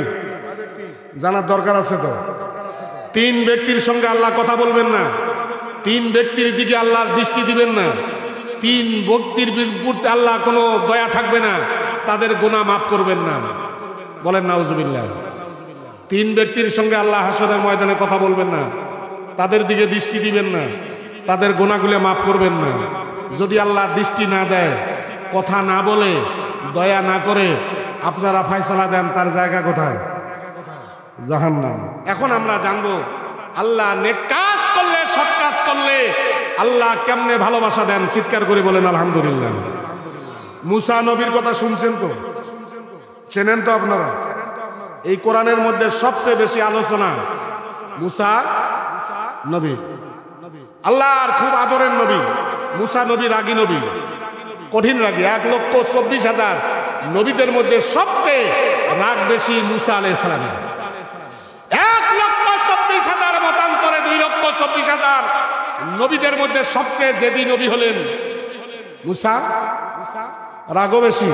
জানার দরকার আছে তো? তিন ব্যক্তির সঙ্গে আল্লাহ কথা বলবেন না, তিন ব্যক্তির দিকে আল্লাহর দৃষ্টি দিবেন না, তিন ব্যক্তির প্রতি আল্লাহ কোনো দয়া থাকবে না, তাদের গুনাহ মাফ করবেন না। বলেন নাউজুবিল্লাহ। তিন ব্যক্তির সঙ্গে আল্লাহ হাসরের ময়দানে কথা বলবেন না, তাদের দিকে দৃষ্টি দিবেন না, তাদের গুনাহগুলো মাফ করবেন না। যদি আল্লাহ দৃষ্টি না দেয়, কথা না বলে, দয়া না করে, আপনারা ফয়সালা দেন তার জায়গা কোথায়? জাহান্নাম। এখন আমরা জানবো আল্লাহ নেক কাজ করলে, সৎ কাজ করলে আল্লাহ কেমনে ভালোবাসা দেন। চিৎকার করে বলেন আলহামদুলিল্লাহ। মুসা নবীর কথা শুনছেন তো, চেনেন তো আপনারা? এই কোরআনের মধ্যে সবচেয়ে বেশি আলোচনা মুসা নবী, আল্লাহর খুব আদরের নবী। মুসা নবী রাগী নবী, কঠিন রাগী। 1,24,000 নবীদের মধ্যে সবচেয়ে রাগ বেশি মুসা আলাইহিস সালামের। 1,24,000 মতান্তরে 2,24,000 নবীদের মধ্যে সবচেয়ে জেদি নবী হলেন মুসা। রাগও বেশি।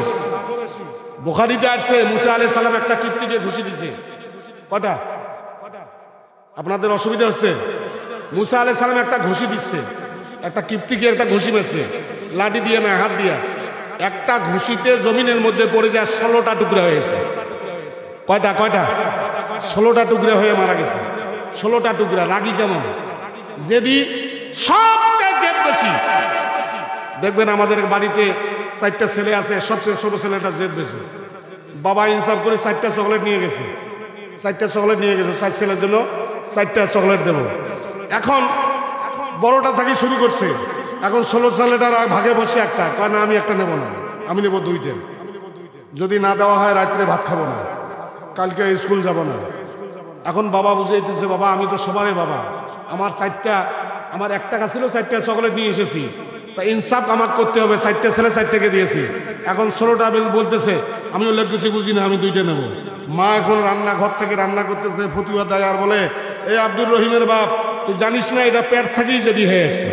বুখারীতে আসছে, মুসা আলাইহিস সালাম একটা কিপ্তিকে ঘুষি দিয়েছে। কটা? আপনাদের অসুবিধা হচ্ছে? মুসা আলাইহিস সালাম একটা ঘুষি দিচ্ছে, একটা কিপ্তিকে একটা ঘুষি মেরেছে, লাঠি দিয়ে না, হাত দিয়া। একটা ঘুষিতে জমিনের মধ্যে পড়ে যায় 16টা টুকরা হয়েছে। কয়টা? 16টা টুকরা হয়ে মারা গেছে। 16টা টুকরা। রাগী কেমন? যদি সবচেয়ে জেদ বেশি। দেখবেন আমাদের বাড়িতে 4টা ছেলে আছে, সবচেয়ে ছোট ছেলেটা জেদ বেশি। বাবা ইনসাফ করে 4টা চকলেট নিয়ে গেছে, 4টা চকলেট নিয়ে গেছে, 4 ছেলের জন্য 4টা চকলেট দেব। এখন বড়টা থেকে শুরু করছে, এখন 16 ছেলেটার ভাগে বসে একটা কয়, না আমি একটা নেব না, আমি নেব 2টা। যদি না দেওয়া হয় রাত্রে ভাত খাবো না, কালকে স্কুল যাব না। এখন বাবা বুঝাইতেছে, বাবা আমি তো সবারই বাবা, আমার 4টা, আমার 1 টাকা ছিল, 4টা চকলেট নিয়ে এসেছি, তা ইনসাফ আমাকে করতে হবে, 4টে ছেলে 4টেকে দিয়েছি, এখন 16টা বিল বলতেছে আমি ওগুলো কিছু বুঝি না, আমি 2টা নেব। মা এখন রান্নাঘর থেকে রান্না করতেছে, ফতুয়া দেয় আর বলে, এই আব্দুর রহিমের বাপ তুই জানিস না এটা পেট থেকেই যদি হয়ে আসছে।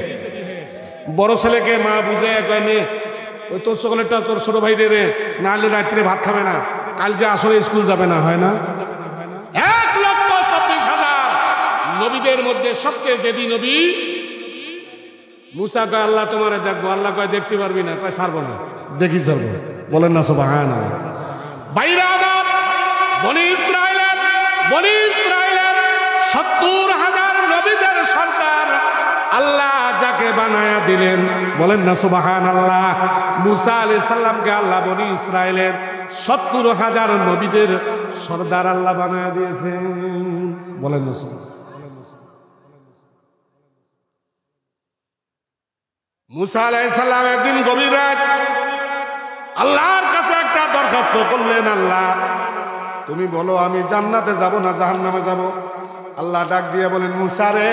বড় ছেলেকে মা বুঝে কয়নি, ওই তোর চকলেটটা তোর ছোট ভাই রে, না হলে রাত্রে ভাত খাবে না, কালকে আসলে স্কুল যাবে না, হয় না? 1,24,000 নবীদের মধ্যে সবচেয়ে জেদি নবী মুসা। কয় আল্লাহ তোমারে দেখবো, আল্লাহ কয় দেখতে পারবি না, কয় ছাড়বো না, দেখি ছাড়বো, বলেন না সুবহানাল্লাহ। বাইরা আমার বনি ইসরাইলের 70,000 নবীদের সরদার আল্লাহ যাকে বানায়া দিলেন, বলেন না সুবহানাল্লাহ। মুসা আলাইহিস সালামকে আল্লাহ বনি ইসরাইলের 70,000 নবীদের সরদার আল্লাহ বানায়া দিয়েছেন, বলেন না সুবহানাল্লাহ। মুসা আলাইহিস সালাম একদিন গভীর রাত আল্লাহর কাছে একটা দরখাস্ত করলেন, আল্লাহ তুমি বলো আমি জান্নাতে যাব না জাহান্নামে যাব? আল্লাহ ডাক দিয়ে বলেন, মুসা রে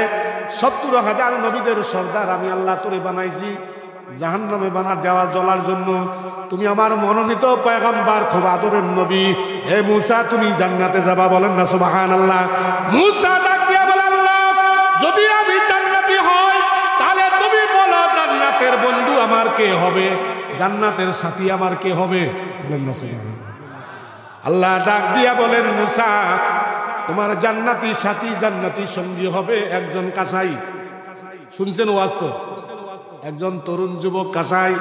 70,000 নবীদের সরদার আমি আল্লাহ তোরে বানাইছি জাহান্নামে যাওয়া জ্বলার জন্য, তুমি আমার মনোনীত পয়গম্বর, খুব আদরের নবী, হে মুসা তুমি জান্নাতে যাবা, বলেন না সুবহানাল্লাহ। মুসা ডাক দিয়ে বলে, আল্লাহ যদি আমি জান্নাতি হই তাহলে তুমি বলো জান্নাতের বন্ধু আমার কে হবে, জান্নাতের সাথী আমার কে হবে, বলেন না সুবহানাল্লাহ। আল্লাহ ডাক দিয়া বলেন, মুসা তোমার জান্নাতি সাথী জান্নাতি সঙ্গী হবে একজন কাসাই। শুনছেন ওয়াজ তো? একজন তরুণ যুবক কাসাই।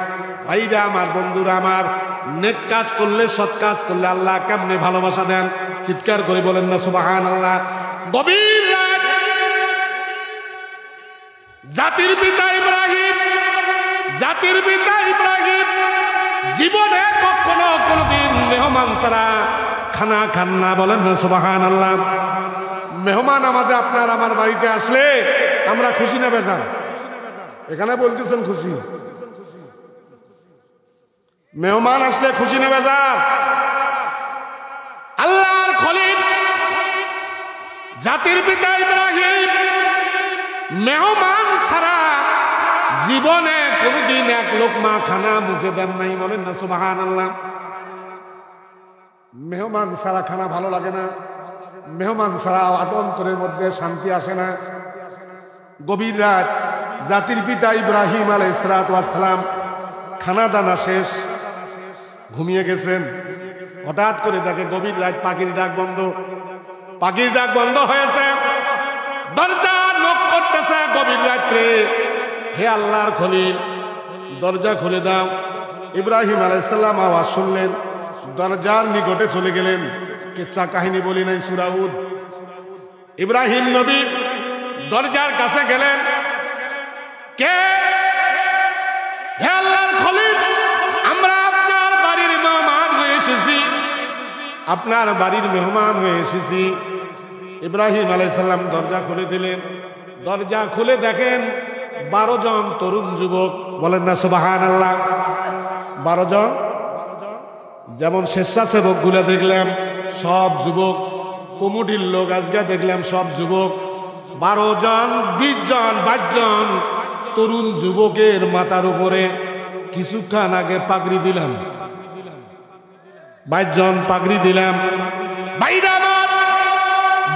ভাইরা আমার, বন্ধুরা আমার, নেক কাজ করলে, সৎ কাজ করলে আল্লাহ কেমনে ভালোবাসা দেন, চিৎকার করে বলেন না সুবহানাল্লাহ। গভীর রাত জাতির পিতা ইব্রাহিম জীবনে কখনো কোনদিন মেহমান ছাড়া খানা খান না, বলেন না সুবহানাল্লাহ। মেহমান আমাদের আপনার আমার বাড়িতে আসলে আমরা খুশি না বেজার? এখানে বলতেছেন খুশি? মেহমান আসলে খুশি না বেজার? আল্লাহর খলিল জাতির পিতা ইব্রাহিম মেহমান ছাড়া জীবনে কোনদিন এক লোকমা খানা মুখে দেন নাই, বলেন না সুবহানাল্লাহ। মেহমান ছাড়া খানা ভালো লাগে না, মেহমান ছাড়া অন্তরের মধ্যে শান্তি আসে না। গভীর রাত জাতির পিতা ইব্রাহিম আলাইহিস সালাম খানা দানা শেষ, ঘুমিয়ে গেছেন। হঠাৎ করে দেখে গভীর রাত পাখির ডাক বন্ধ হয়েছে, দরজা নক করতেছে গভীর রাত্রে, হে আল্লাহর খলিল দরজা খুলে দাও। ইব্রাহিম আলাইহিস সালাম আওয়াজ শুনলেন, দরজার নিকটে চলে গেলেন। কিচ্ছা কাহিনী বলি নাই, সূরা হুদ। ইব্রাহিম নবী দরজার কাছে গেলেন, কে? হে আল্লাহর খলিল আমরা আপনার বাড়ির মেহমান হয়ে এসেছি, আপনার বাড়ির মেহমান হয়ে এসেছি। ইব্রাহিম আলাইহিস সালাম দরজা খুলে দিলেন। দরজা খুলে দেখেন 12 জন তরুণ যুবক, বলেন না সুবহানাল্লাহ। 12 জন, যেমন স্বেচ্ছাসেবক গুলা দেখলাম সব যুবক, কমিটির লোক আজকে দেখলাম সব যুবক। 12 জন, 20 জন, 22 জন তরুণ যুবকের মাথার উপরে কিছুক্ষণ আগে পাগড়ি দিলাম, 22 জন পাগড়ি দিলাম। ভাইরা আমার,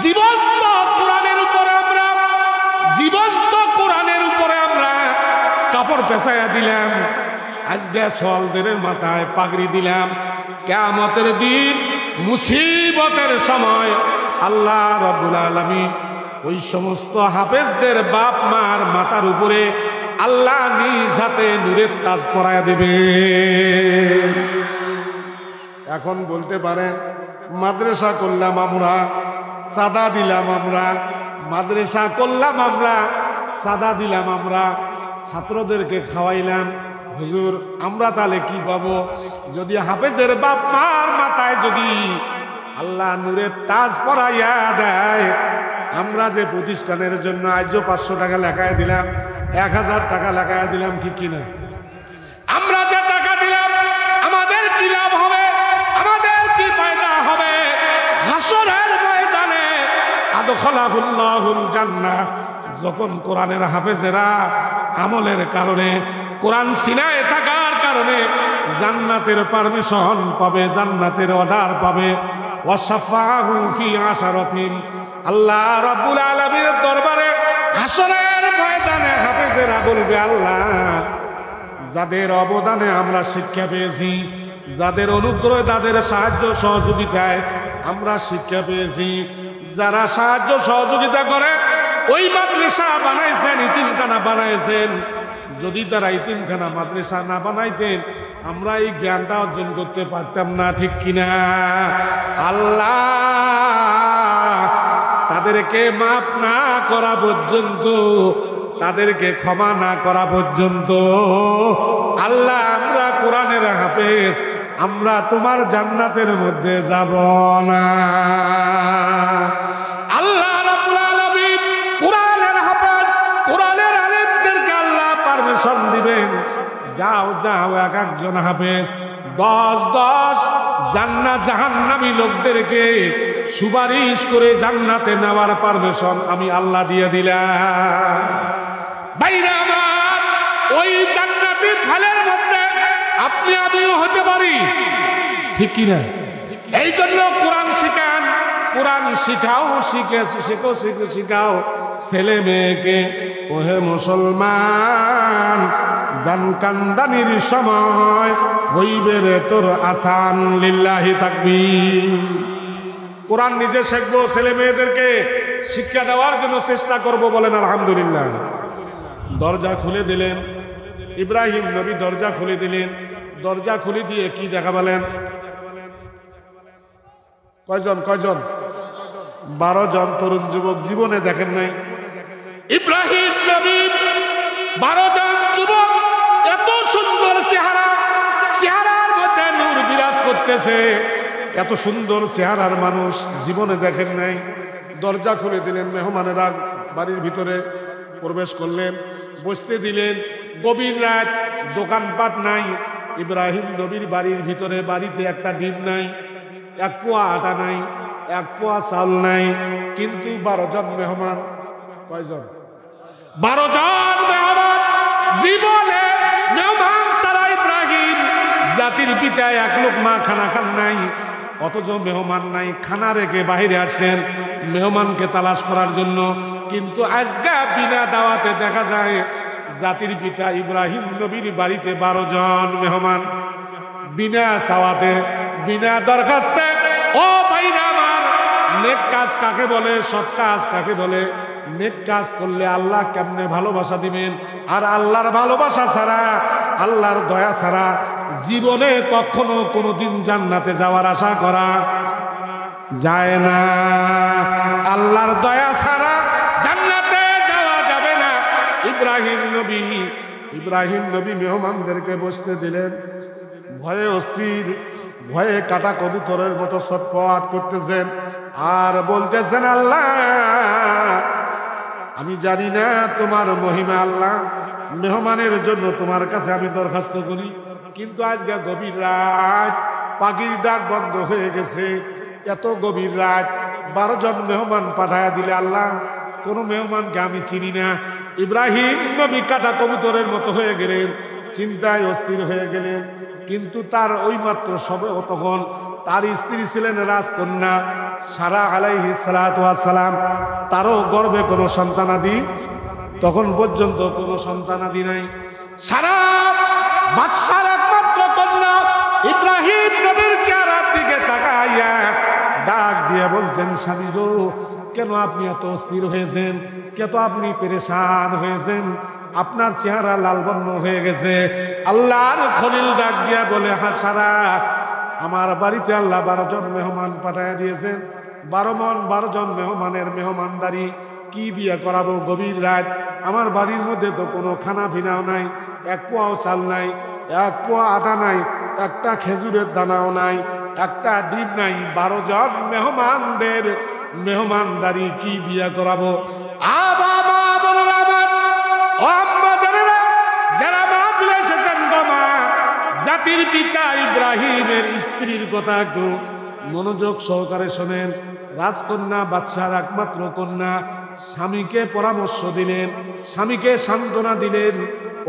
জীবন্ত কোরআনের উপরে আমরা কাপড় পেঁচাইয়া দিলাম। আজকে সোয়ালদের মাথায় পাগড়ি দিলাম। কিয়ামতের দিন মুসিবতের সময় আল্লাহ রাব্বুল আলামিন ওই সমস্ত হাফেজদের বাপ মার মাথার উপরে আল্লাহ নিজ হাতে নূরের তাজ পরায়া দেবে। এখন বলতে পারেন মাদ্রাসা করলাম আমরা, সাদা দিলাম আমরা, মাদ্রাসা করলাম আমরা, সাদা দিলাম আমরা, ছাত্রদেরকে খাওয়াইলাম, হুজুর আমরা তাহলে কি পাবো? যদি হাফেজের বাপ মার মাথায় যদি আল্লাহ নূরের তাজ পরাইয়া দেয়, আমরা যে প্রতিষ্ঠানের জন্য আজও 500 টাকা লেখায় দিলাম, 1000 টাকা লেখায় দিলাম, ঠিক কিনা? আমরা যে টাকা দিলাম আমাদের কি লাভ হবে, আমাদের কি ফায়দা হবে? হাসরের ময়দানে আদখালাহুল্লাহুল জান্নাহ, যখন কোরআনের হাফেজেরা আমলের কারণে কোরআন সিনায় থাকার কারণে জান্নাতের পারমিশন পাবে, জান্নাতের অর্ডার পাবে। ওয়াসাফাহু ফি আশারাতিন, আল্লাহ রাব্বুল আলামিনের দরবারে হাসরের ময়দানে হাফেজেরা বলবে, আল্লাহ যাদের অবদানে আমরা শিক্ষা পেয়েছি, যাদের অনুগ্রহে তাদের সাহায্য সহযোগিতায় আমরা শিক্ষা পেয়েছি, যারা সাহায্য সহযোগিতা করে ওই মাদ্রাসা বানাইছেন, ইতিমখানা বানাইছেন, যদি তারা ইতিমখানা মাদ্রাসা না বানাইতেন আমরা এই জ্ঞানটা অর্জন করতে পারতাম না, ঠিক কিনা? আল্লাহ তাদেরকে মাফ না করা পর্যন্ত, তাদেরকে ক্ষমা না করা পর্যন্ত আল্লাহ আমরা কোরআনের হাফেজ, আমরা তোমার জান্নাতের মধ্যে যাব না। আল্লাহ রাব্বুল আলামিন কোরআনের হাফেজ, কোরআনের আলেমদেরকে আল্লাহ পারমিশন দিবেন, যাও যাও এক একজন হাফেজ 10 জান্নাত জাহান্নামী লোকদেরকে সুপারিশ করে জান্নাতে নেওয়ার পারমিশন আমি আল্লাহ দিয়ে দিলাম। ভাইরা আমার, ওই জান্নাতি ফলের মধ্যে আপনি আমিও হতে পারি, ঠিক কিনা? এই জন্য কোরআন শিখান, কোরআন শিখাও, শিখাও ছেলে মেয়েকে। ওহে মুসলমান, জান কান্দানির সময় হইবে রে তোর আসান, লিল্লাহি তাকবীর। কোরআন নিজে শিখবো, ছেলে মেয়েদেরকে শিক্ষা দেওয়ার জন্য চেষ্টা করব, বলেন আলহামদুলিল্লাহ। দরজা খুলে দিলেন ইব্রাহিম নবী, দরজা খুলে দিলেন। দরজা খুলে দিয়ে কি দেখা বলেন? কয়জন? 12 জন তরুণ যুবক। জীবনে দেখেন নাই ইব্রাহিম নবী 12 জন যুবক, এত সুন্দর চেহারা, চেহারার মধ্যে নূর বিরাজ করতেছে, এত সুন্দর চেহারার মানুষ জীবনে দেখেন নাই। দরজা খুলে দিলেন, মেহমানেরা বাড়ির ভিতরে প্রবেশ করলেন, বসতে দিলেন। গভীর রাত, দোকানপাট নাই। ইব্রাহিম নবীর বাড়ির ভিতরে, বাড়িতে একটা ডিম নাই, 1 পোয়া আটা নাই, 1 পোয়া চাল নাই, কিন্তু 12 জন মেহমান। কয়জন? 12 জন মেহমান। জীবনে মেহমান ছাড়া ইব্রাহিম জাতির পিতা 1 লোকমা খানা খান নাই, অথচ মেহমান নাই, খানা রেখে বাহিরে আসছেন মেহমানকে তালাশ করার জন্য। কিন্তু আজকে বিনা দাওয়াতে দেখা যায় জাতির পিতা ইব্রাহিম নবীর বাড়িতে 12 জন মেহমান, বিনা সাওয়াতে, বিনা দরখাস্তে। ও ভাইরা আমার, নেক কাজ কাকে বলে, সৎ কাজ কাকে বলে? নেক কাজ করলে আল্লাহ কেমনে ভালোবাসা দিবেন? আর আল্লাহর ভালোবাসা ছাড়া, আল্লাহর দয়া ছাড়া জীবনে কখনো কোনোদিন জান্নাতে যাওয়ার আশা করা যায় না। আল্লাহর দয়া ছাড়া জান্নাতে যাওয়া যাবে না। ইব্রাহিম নবী মেহমানদেরকে বসতে দিলেন। ভয়ে অস্থির, ভয়ে কাটা কবুতরের মতো ছটফট করতেছেন আর বলতেছেন, আল্লাহ আমি জানি না তোমার মহিমা। আল্লাহ, মেহমানের জন্য তোমার কাছে আমি দরখাস্ত করি, কিন্তু আজকে গভীর রাত, পাখির ডাক বন্ধ হয়ে গেছে, এত গভীর রাত 12 জন মেহমান পাঠায়া দিলে আল্লাহ, কোন মেহমানকে আমি চিনি না। ইব্রাহিম নবী কাটা কবুতরের মতো হয়ে গেলেন, চিন্তায় অস্থির হয়ে গেলেন। কিন্তু তার ওই মাত্র সবে, তখন তার স্ত্রী ছিলেন রাজকন্যা সারা আলাইহিস সালাতু ওয়াস সালাম, তারও গর্ভে কোনো সন্তানাদি তখন পর্যন্ত কোনো সন্তানাদি নাই। সারা বাদশার একমাত্র কন্যা ইব্রাহিম নবীর চেহারার দিকে তাকাইয়া ডাক দিয়ে বলছেন, স্বামী গো, কেন আপনি এত অস্থির হয়েছেন? কেন আপনি পেরেশান হয়েছেন? আপনার চেহারা লাল বর্ণ হয়ে গেছে। আল্লাহর খলিল ডাক দিয়া বলে, হ্যাঁ সারা, আমার বাড়িতে আল্লাহ 12 জন মেহমান পাঠাইয়া দিয়েছেন। 12 জন মেহমানের মেহমানদারি কি দিয়ে করাবো? গভীর রাত, আমার বাড়ির মধ্যে তো কোনো খানা পিনাও নাই, 1 পোয়াও চাল নাই, 1 পোয়া আটা নাই, একটা খেজুরের দানাও নাই, একটা ডিম নাই। 12 জন মেহমানদের মেহমানদারি কি দিয়া করাবো? যারা মাহফিলে এসেছেন গো মা, জাতির পিতা ইব্রাহিমের স্ত্রীর কথা একটু মনোযোগ সহকারে শোনেন। রাজকন্যা, বাদশার একমাত্র কন্যা, স্বামীকে পরামর্শ দিলেন, স্বামীকে সান্ত্বনা দিলেন,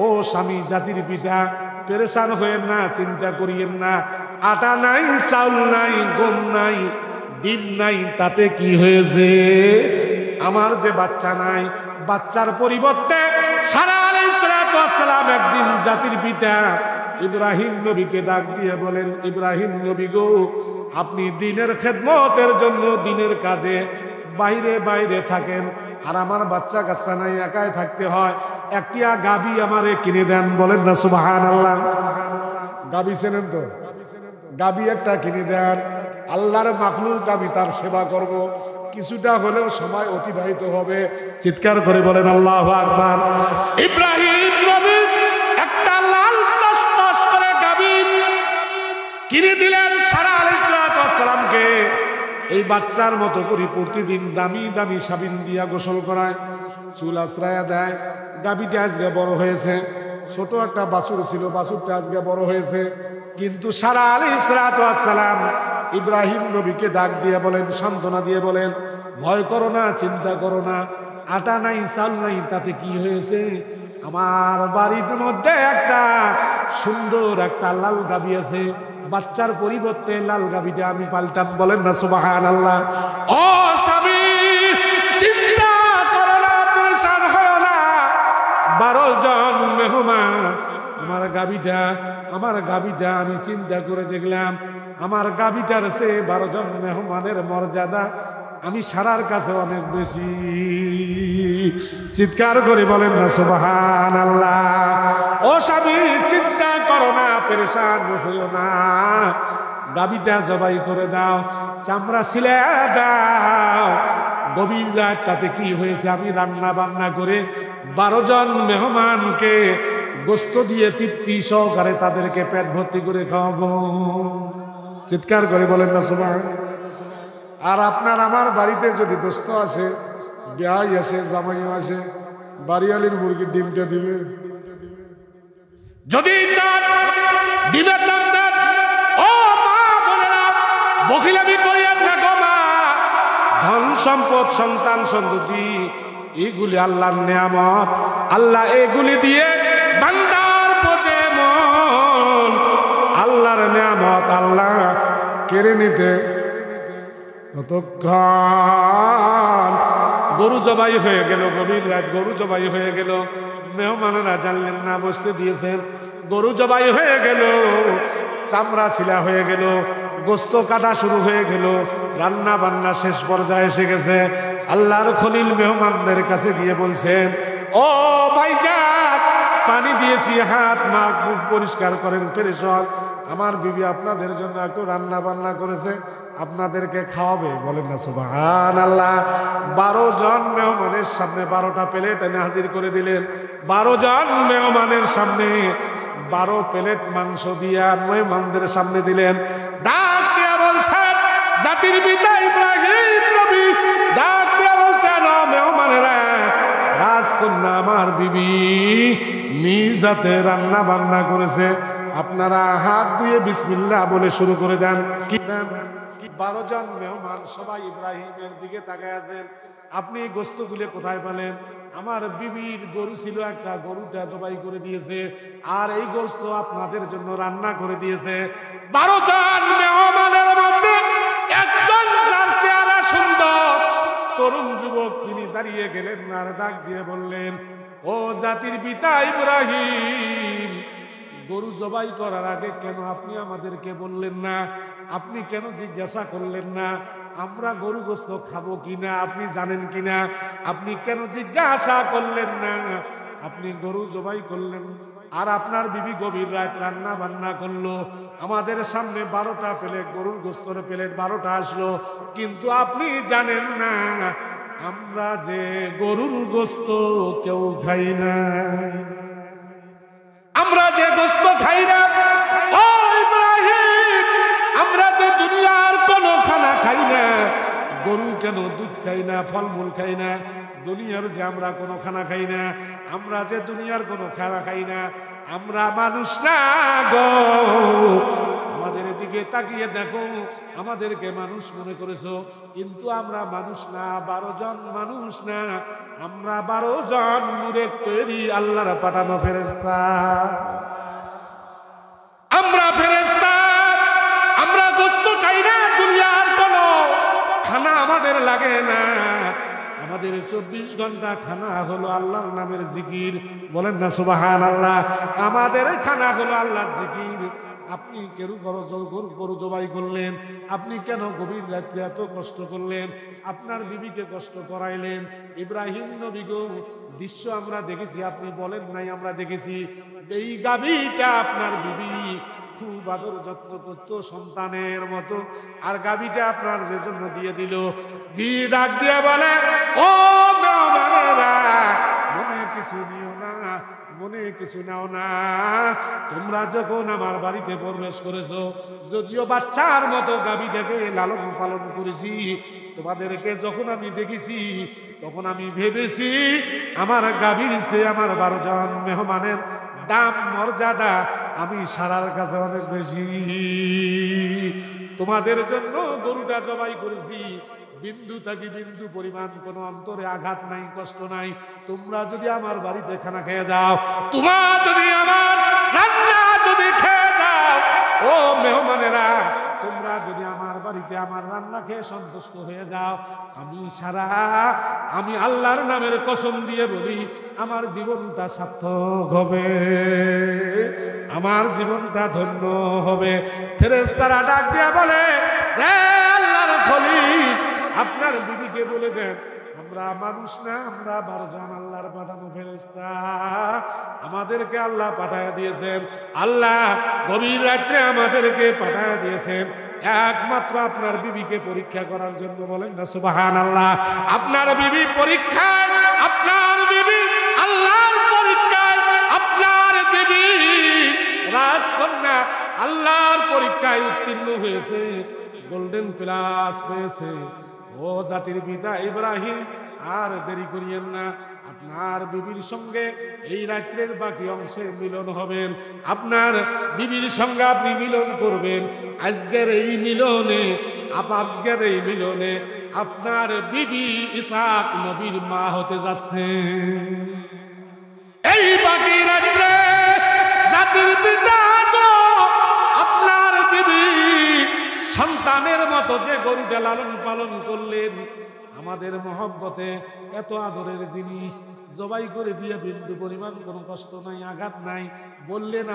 ও স্বামী জাতির পিতা, পেরেশান হয়েন না, চিন্তা করিয়েন না। আটা নাই, চাউল নাই, গম নাই, ডিম নাই, তাতে কি হয়েছে? আমার যে বাচ্চা নাই, বাচ্চার পরিবর্তে সারা আলাইহিস সালাম একদিন জাতির পিতা ইব্রাহিম নবীকে ডাক দিয়ে বলেন, ইব্রাহিম নবী গো, আপনি দিনের খেদমতের জন্য দিনের কাজে বাইরে বাইরে থাকেন, আর আমার বাচ্চা কাচ্চা নাই, একাই থাকতে হয়, একটা গাবি আমারে কিনে দেন। বলেন না সুবহানাল্লাহ। গাবি চেনেন তো? গাবি একটা কিনে দেন, আল্লাহর মাখলুক, আমি তার সেবা করব, কিছুটা হলেও সময় অতিবাহিত হবে। চিৎকার করে বলেন আল্লাহু আকবার। ইব্রাহিম নবী একটা লাল টসটস করে গাবি কিনে দিলেন সারা আলাইহিস সালামকে। এই বাচ্চার মতো করে প্রতিদিন দামি দামি সাবিন দিয়া গোসল করায়, চুল আশ্রয়া দেয়। গাবিটা আজকে বড় হয়েছে, ছোট একটা বাছুর ছিল, বাছুরটা আজকে বড় হয়েছে। কিন্তু সারা আলাইহিস সালাম ইব্রাহিম নবীকে ডাক দিয়ে বলেন, সান্ত্বনা দিয়ে বলেন, ভয় করো না, চিন্তা করো না, আটা নাই, চাল নাই, তাতে কি হয়েছে? আমার বাড়ির মধ্যে একটা সুন্দর একটা লাল গাবি আছে, বাচ্চার পরিবর্তে লাল গাবিটা আমি পাল্টাম। বলেন না সুবহানাল্লাহ। ও স্বামী, চিন্তা করো না, পেরেশান হয় না, 12 জন মেহমান, আমার গাবিটা আমি চিন্তা করে দেখলাম, আমার গাবিটার সে 12 জন মেহমানের মর্যাদা আমি সারার কাছে অনেক বেশি। চিৎকার করে বলেন না সুবহানাল্লাহ। ও স্বামী, চিন্তা করো না, পেরেশান হইও না, গাবিটা জবাই করে দাও, চামড়া ছিলে দাও, গভীর রাত, তাতে কি হয়েছে? আমি রান্না বান্না করে 12 জন মেহমানকে গোস্ত দিয়ে তৃপ্তি সহকারে তাদেরকে পেট ভর্তি করে খাওয়াবো। চিৎকার করে বলেন না সুবহানাল্লাহ। আর আপনার আমার বাড়িতে যদি দোস্ত আসে, বিয়াই আসে, জামাইও আসে, বাড়িয়ালির মুরগির ডিমটা দিবে। যদি চান ডিমের দাম দেন, ও মা বোনেরা, বখিলামি করিয়েন না গো মা। ধন সম্পদ, সন্তান সন্ততি, এগুলি আল্লাহর নেয়ামত। আল্লাহ এগুলি দিয়ে বান্দার বোঝে মন, আল্লাহর নেয়ামত আল্লাহ কেড়ে নিতে কতক্ষণ। গরু জবাই হয়ে গেল, গভীর রাত গরু জবাই হয়ে গেল, মেহমানেরা জানলেন না, বসতে দিয়েছেন। গরু জবাই হয়ে গেল, চামড়া ছিলা হয়ে গেল, গোস্ত কাটা শুরু হয়ে গেল, রান্না বান্না শেষ পর্যায়ে এসে গেছে। আল্লাহর খলিল মেহমানদের কাছে গিয়ে বলছেন, ও ভাইজান, পানি দিয়েছি, হাত মুখ পরিষ্কার করেন, পেরেশান। আমার বিবি আপনাদের জন্য একটু রান্না বান্না করেছে, আপনাদেরকে খাওয়াবে। বলেন না সুবহানাল্লাহ। 12 জন মেহমানের সামনে 12টা প্লেট এনে হাজির করে দিলেন। 12 জন মেহমানের সামনে 12 প্লেট মাংস দিয়া মেহমানদের সামনে দিলেন। ডাক দিয়া বলছেন, জাতির পিতা ইব্রাহিম নবী ডাক দিয়া বলছেন, ও মেহমানেরা, রাজকন্যা আমার বিবি নিজ হাতে রান্না বান্না করেছে, আপনারা হাত ধুয়ে বিসমিল্লাহ বলে শুরু করে দেন। কি দেন? 12 জন মেহমান সবাই ইব্রাহিমের দিকে তাকায় আছেন। আপনি গোস্ত গুলে কোথায় পেলেন? আমার বিবির গরু ছিল একটা, গরুটা জবাই করে দিয়েছে, আর এই গোস্ত আপনাদের জন্য রান্না করে দিয়েছে। 12 জন মেহমানের মধ্যে একজন যার চেহারা সুন্দর, তরুণ যুবক, তিনি দাঁড়িয়ে গেলেন আর ডাক দিয়ে বললেন, ও জাতির পিতা ইব্রাহিম, গরু জবাই করার আগে কেন আপনি আমাদেরকে বললেন না? আপনি কেন জিজ্ঞাসা করলেন না আমরা গরু গোস্ত খাবো কিনা, আপনি জানেন কিনা? আপনি কেন জিজ্ঞাসা করলেন না? আপনি গরু জবাই করলেন, আর আপনার বিবি গভীর রাত রান্না বান্না করলো, আমাদের সামনে 12টা প্লেট গরুর গোস্তর প্লেট 12টা আসলো, কিন্তু আপনি জানেন না আমরা যে গরুর গোস্ত কেউ খাই না, আমরা যে গোস্ত খাই না। ও ইব্রাহিম, আমরা যে দুনিয়ার কোনো খানা খাই না, গরু কেন দুধ খাই না, ফলমূল খাই না, দুনিয়ার যে আমরা কোনো খানা খাই না, আমরা যে দুনিয়ার কোনো খানা খাই না, আমরা মানুষ না গো। আমাদের দিকে তাকিয়ে দেখো, আমাদেরকে মানুষ মনে করেছো, কিন্তু আমরা মানুষ না, 12 জন মানুষ না, আমরা 12 জন নূরের তৈরি আল্লাহর পাঠানো ফেরেশতা। আমরা ফেরেশতা, আমরা গোশত খাই না, দুনিয়ার কোনো খানা আমাদের লাগে না। আমাদের 24 ঘন্টা খানা হলো আল্লাহর নামের জিকির। বলেন না সুবহানাল্লাহ। আমাদের খানা হলো আল্লাহর জিকির। আপনি কেন গরু জবাই করলেন? আপনি কেন গভীর রাত্রে এত কষ্ট করলেন? আপনার বিবিকে কষ্ট করাইলেন। ইব্রাহিম নবী গো দৃশ্য আমরা দেখেছি, আপনি বলেন নাই আমরা দেখেছি। এই গাভীটা আপনার বিবি খুব আদর যত্ন করতো সন্তানের মতো, আর গাভীটা আপনার যে জন্য দিয়ে দিল। বিবি ডাক দিয়ে বলে, ও মেহমানেরা, মনে কিছু নিও না, মনে কিছু নাও না। তোমরা যখন আমার বাড়িতে প্রবেশ করেছো, যদিও বাচ্চার মতো গাভীটাকে লালন পালন করেছি, তোমাদেরকে যখন আমি দেখেছি তখন আমি ভেবেছি আমার গাভীর চেয়ে আমার 12 জন মেহমানের দাম মর্যাদা আমি সারার কাছে অনেক বেশি। তোমাদের জন্য গরুটা জবাই করেছি, বিন্দু থাকি বিন্দু পরিমাণ কোন অন্তরে আঘাত নাই, কষ্ট নাই। তোমরা যদি আমার বাড়িতে খানা খেয়ে যাও, তোমরা যদি আমার রান্না যদি খেয়ে যাও, ও মেহমানেরা, তোমরা যদি আমার বাড়িতে আমার রান্না খেয়ে সন্তুষ্ট হয়ে যাও, আমি আল্লাহর নামের কসম দিয়ে বলি আমার জীবনটা সার্থক হবে, আমার জীবনটা ধন্য হবে। ফেরেশতারা ডাক দিয়ে বলে, হে আল্লাহর খলিল, আপনার বিবিকে বলে দেন আমরা মানুষ না, আমরা 12 জন আল্লাহর পাঠানো ফেরেশতা। আমাদেরকে আল্লাহ পাঠায় দিয়েছেন, আল্লাহ গভীর রাত্রে আমাদেরকে পাঠায় দিয়েছেন একমাত্র আপনার বিবিকে পরীক্ষা করার জন্য। বলেন না সুবহানাল্লাহ। আপনার বিবি পরীক্ষায়, আপনার বিবি আল্লাহর পরীক্ষায়, আপনার বিবি রাজকন্যা আল্লাহর পরীক্ষায় উত্তীর্ণ হয়েছে, গোল্ডেন প্লাস পেয়েছে। ও জাতির পিতা ইব্রাহিম, আর দেরি করিয়েন না, আপনার বিবির সঙ্গে এই রাত্রের বাকি অংশে মিলন হবেন। আপনার বিবির সঙ্গে আপনি মিলন করবেন। আজকের এই মিলনে আপনার বিবি ইসহাক নবীর মা হতে যাচ্ছে। এই বাকি রাত্রে জাতির পিতা আপনার বিবি সন্তানের মতো যে গরুটা লালন পালন করলেন, আমাদের মহব্বতে এত আদরের জিনিস জবাই করে দিয়ে বিন্দু পরিমাণ কোনো কষ্ট নাই, আঘাত নাই, বললেন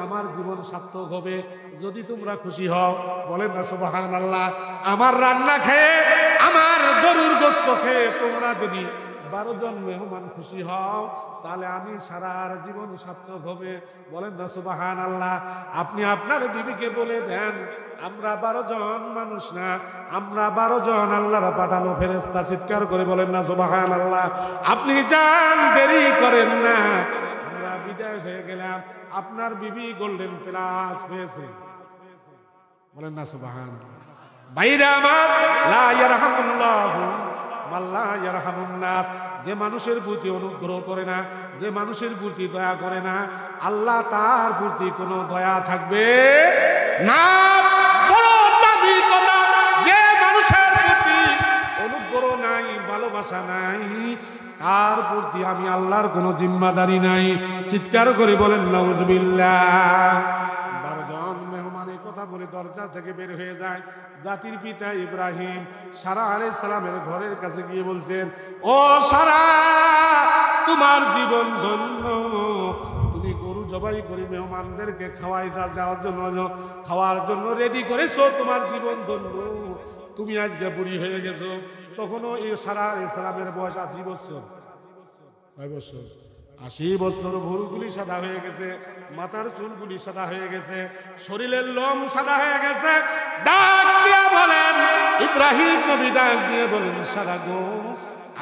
আমার জীবন সার্থক হবে যদি তোমরা খুশি হও। বলেন না সুবহানাল্লাহ। আমার রান্না খেয়ে, আমার গরুর গোশত খেয়ে তোমরা যদি 12 জন মেহমান খুশি হও, তাহলে আমি সারা জীবন সার্থক হবে। বলেন না সুবহানাল্লাহ। আপনি আপনার বিবিকে বলে দেন আমরা 12 জন মানুষ না, আমরা 12 জন আল্লাহর পাঠানো ফেরেশতা। চিৎকার করে বলেন না সুবহানাল্লাহ। আপনি যান, দেরি করেন না। আমরা বিদায় হয়ে গেলাম, আপনার বিবি গোল্ডেন প্লাস পেয়েছে। বলেন না সুবহানাল্লাহ। ভাইরা আমার, লা ইয়ারহামুল্লাহু মাল্লা ইয়ারহামুন নাস, যে মানুষের প্রতি অনুগ্রহ করে না, যে মানুষের প্রতি দয়া করে না, আল্লাহ তার প্রতি কোনো দয়া থাকবে না। বড় দাবি কথা, যে মানুষের প্রতি অনুগ্রহ নাই, ভালোবাসা নাই, তার প্রতি আমি আল্লাহর কোনো জিম্মাদারি নাই। চিৎকার করে বলেন নাউজুবিল্লাহ। 12 জন মেহমানের কথা বলে দরজা থেকে বের হয়ে যায়। জাতির পিতা ইব্রাহিম সারা আলাইহিস সালামের ঘরের কাছে গিয়ে বলছেন, ও সারা, তোমার জীবন ধন্য। তুমি গরু জবাই করে মেহমানদেরকে খাওয়ার জন্য রেডি করেছো, তোমার জীবন ধন্য। তুমি আজকে বুড়ি হয়ে গেছো। তখনও এই সারা আলাইহিস সালামের বয়স 80 বছর। কয় বছর? 80 বছর। ভুরুগুলি সাদা হয়ে গেছে, মাথার চুলগুলি সাদা হয়ে গেছে, শরীরের লোম সাদা হয়ে গেছে। ডাক দিয়ে বলেন, ইব্রাহিম নবী ডাক দিয়ে বলেন, সারা গো,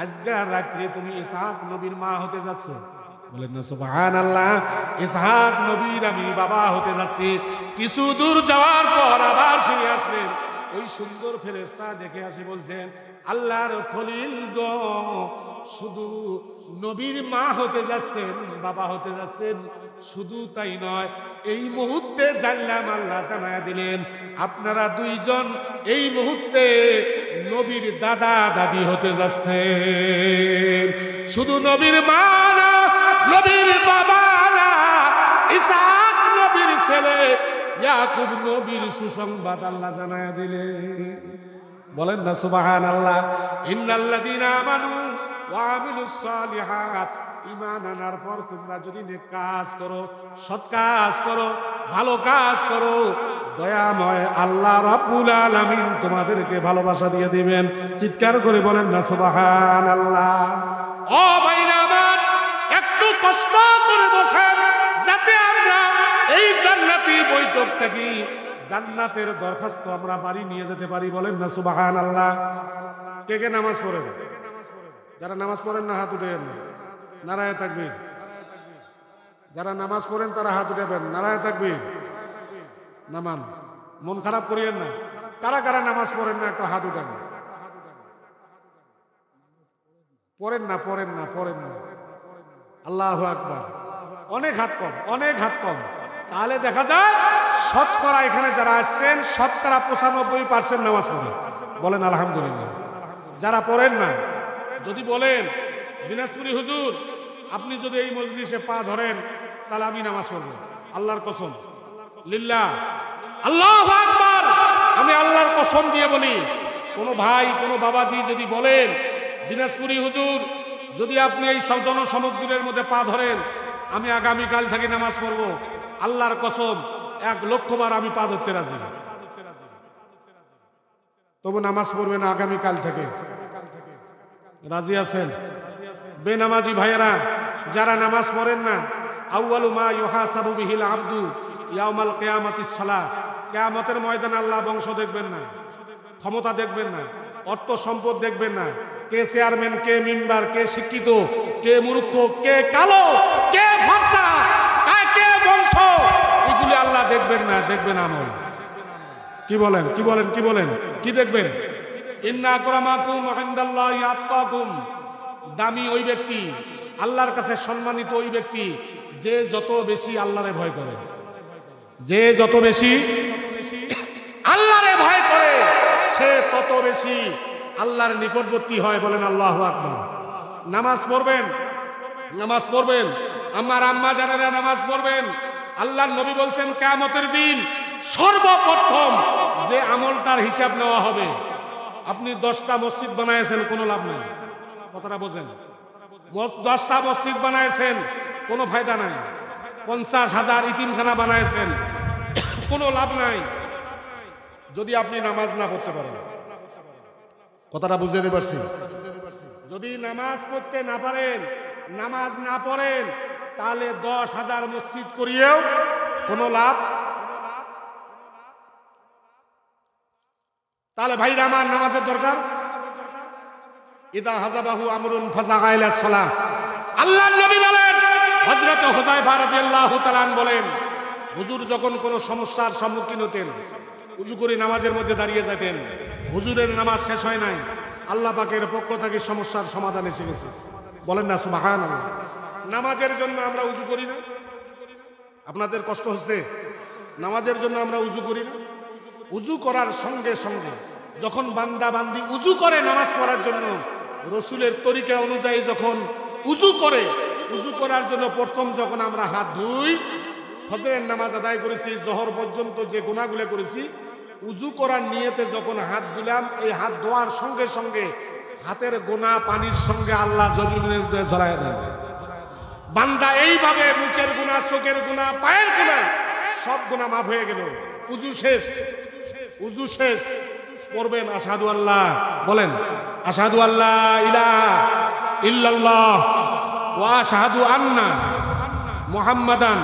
আজকের রাত্রে তুমি ইসহাক নবীর মা হতে যাচ্ছ। বলেন না সুবহানাল্লাহ। ইসহাক নবীর আমি বাবা হতে যাচ্ছি। কিছু দূর যাওয়ার পর আবার ফিরে আসলেন। ওই সুন্দর ফেরেশতা দেখে আসে বলছেন, আল্লাহর খলিল গো, শুধু নবীর মা হতে যাচ্ছেন, বাবা হতে যাচ্ছেন। শুধু তাই নয়, এই মুহূর্তে জানলাম, আল্লাহ জানায়া দিলেন আপনারা দুইজন এই মুহূর্তে নবীর দাদা দাদি হতে যাচ্ছেন। শুধু নবীর মা না, নবীর বাবা না, ইসহাক নবীর ছেলে, ইয়াকুব নবীর সুসংবাদ আল্লাহ জানায়া দিলেন। বলেন না সুবহানাল্লাহ। ইন্নাল্লাযীনা আমানু ওয়া আমিলুস সালিহাত, ঈমান আনার পর তোমরা যদি নেক কাজ করো, সৎ কাজ করো, ভালো কাজ করো, দয়াময় আল্লাহ রাব্বুল আলামিন তোমাদেরকে ভালোবাসা দিয়ে দিবেন। চিৎকার করে বলেন না সুবহানাল্লাহ। ও ভাইরা আমার, একটু কষ্ট করে বসেন যাতে আমরা এই জান্নাতি বৈঠক থেকে জান্নাতের দরখাস্ত আমরা বাড়ি নিয়ে যেতে পারি। বলেন না সুবহানাল্লাহ। কে কে নামাজ পড়েন? যারা নামাজ পড়েন না হাত উঠেন, নারায়ে তাকবীর। যারা নামাজ পড়েন তারা হাত উঠাবেন, নারায়ে তাকবীর। নামান, মন খারাপ করিয়েন না। কারা কারা নামাজ পড়েন না একটু হাত উঠাবেন। পড়েন না, পড়েন না, পড়েন না। আল্লাহু আকবার। অনেক হাত কম, অনেক হাত কম। তাহলে দেখা যায় শতকরা এখানে যারা আসছেন শতকরা 95% নামাজ পড়ে। বলেন আলহামদুলিল্লাহ। যারা পড়েন না, যদি বলেন দিনাজপুরি হুজুর আপনি যদি এই মজলিসে পা ধরেন তাহলে আমি নামাজ পড়ব, আল্লাহর কসম, লিল্লাহ, আল্লাহু আকবার, আমি আল্লাহর কসম দিয়ে বলি, কোন ভাই কোন বাবাজি যদি বলেন দিনাজপুরি হুজুর যদি আপনি এই জনসমুদ্রের মধ্যে পা ধরেন আমি আগামীকাল থেকে নামাজ পড়ব, আল্লাহর কসম 1,00,000 বার আমি পা ধরতে রাজি। তবু নামাজ পড়বে না আগামীকাল থেকে, রাজি আছেন? বেনামাজি ভাইয়েরা যারা নামাজ পড়েন না, আউয়ালু মা ইউহাসাবু বিহিল আবদু ইয়াউমাল কিয়ামাতিস সালাহ, কিয়ামতের ময়দানে আল্লাহ বংশ দেখবেন না, ক্ষমতা দেখবেন না, অর্থ সম্পদ দেখবেন না, কে চেয়ারম্যান, কে মেম্বার, কে শিক্ষিত, কে মূর্খ, কে কালো, কে ফর্সা, কে বংশ, এগুলি আল্লাহ দেখবেন না, দেখবেন আমল। কি বলেন, কি বলেন, কি বলেন, কি দেখবেন? ইন্না আকরামাকুম ইনদাল্লাহি আতকাকুম, দামি ওই ব্যক্তি, আল্লাহর কাছে সম্মানিত ওই ব্যক্তি যে যত বেশি আল্লাহরে ভয় করে, যে যত বেশি আল্লাহরে ভয় করে সে তত বেশি আল্লাহর নিকটবর্তী হয়। বলেন আল্লাহু আকবার। নামাজ পড়বেন, নামাজ পড়বেন, আমার আম্মা যারা নামাজ পড়বেন। আল্লাহর নবী বলছেন কিয়ামতের দিন সর্বপ্রথম যে আমলটার হিসাব নেওয়া হবে, আপনি 10টা মসজিদ বানায়েছেন কোনো লাভ নেই, কথাটা বোঝেন, 10টা মসজিদ বানায়েছেন কোনো ফায়দা নাই, 50,000 ইতিমখানা বানায়েছেন কোনো লাভ নাই যদি আপনি নামাজ না পড়তে পারেন। কথাটা বুঝতে পারছি? যদি নামাজ পড়তে না পারেন, নামাজ না পড়েন, তাহলে 10,000 মসজিদ করিয়েও কোনো লাভ। তাহলে ভাইরা আমার নামাজের দরকার। ইদা হাজাবাহু আমরুন ফাযাআ ইলা সালাহ, আল্লাহর নবী বলেন, হযরত হুযায়ফা রাদিয়াল্লাহু তাআলা বলেন, হুজুর যখন কোনো সমস্যার সম্মুখীন হতেন উযু করে নামাজের মধ্যে দাঁড়িয়ে যেতেন, হুজুরের নামাজ শেষ হয় নাই, আল্লাহ পাকের পক্ষ থেকে সমস্যার সমাধান এসে গেছে। বলেন না সুবহানাল্লাহ। নামাজের জন্য আমরা উযু করি না? আপনাদের কষ্ট হচ্ছে? নামাজের জন্য আমরা উযু করি না? উযু করার সঙ্গে সঙ্গে যখন বান্দা বান্দি উযু করে নামাজ পড়ার জন্য, রসুলের তরিকা অনুযায়ী যখন উযু করে, উযু করার জন্য প্রথম যখন আমরা হাত ধুই, ফজরের নামাজ আদায় করেছি, জোহর পর্যন্ত যে গুনাহগুলো করেছি, উযু করার নিয়তে যখন হাত দিলাম, এই হাত ধোয়ার সঙ্গে সঙ্গে হাতের গুনাহ পানির সঙ্গে আল্লাহ জমিনের মধ্যে ঝরায় দেন। বান্দা এইভাবে মুখের গুনাহ, চোখের গুনাহ, পায়ের গুনাহ সব গুনাহ মাফ হয়ে গেল। উযু শেষ, উযু শেষ, পড়বেন আশহাদু আল্লাহ, বলেন আশহাদু আল্লাহ ইলাহা ইল্লাল্লাহ ওয়া আশহাদু আন্না মুহাম্মাদান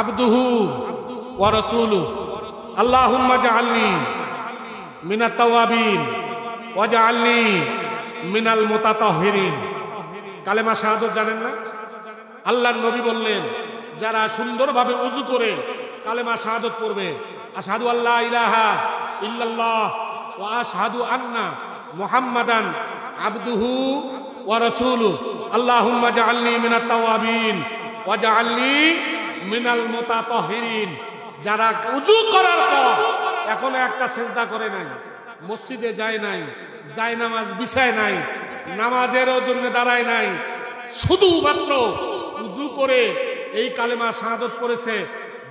আবদুহু ওয়া রাসূলুহু, আল্লাহুম্মা জাআলনি মিনাত তাওয়াবিন ওয়া জাআলনি মিনাল মুতাতাহহিরিন। কালেমা শাহাদাত জানেন না? আল্লাহর নবী বললেন, যারা সুন্দরভাবে উযু করে কালেমা শাহাদাত পড়বে, আশহাদু আল্লাহ ইলাহা ইল্লাল্লাহ ওয়া আশহাদু আন্না মুহাম্মাদান আবদুহু ওয়া রাসূলুহু আল্লাহুম্মা জাআলনি মিনাত তাওয়াবিন ওয়া জাআলনি মিনাল মুতাতাহহিরিন। যারা ওযু করার পর এখনো একটা সিজদা করে নাই, মসজিদে যায় নাই, যায় নামাজ বিছায় নাই, নামাজেরও জন্য দাঁড়ায় নাই, শুধুমাত্র ওযু করে এই কালেমা শাহাদাত পড়েছে,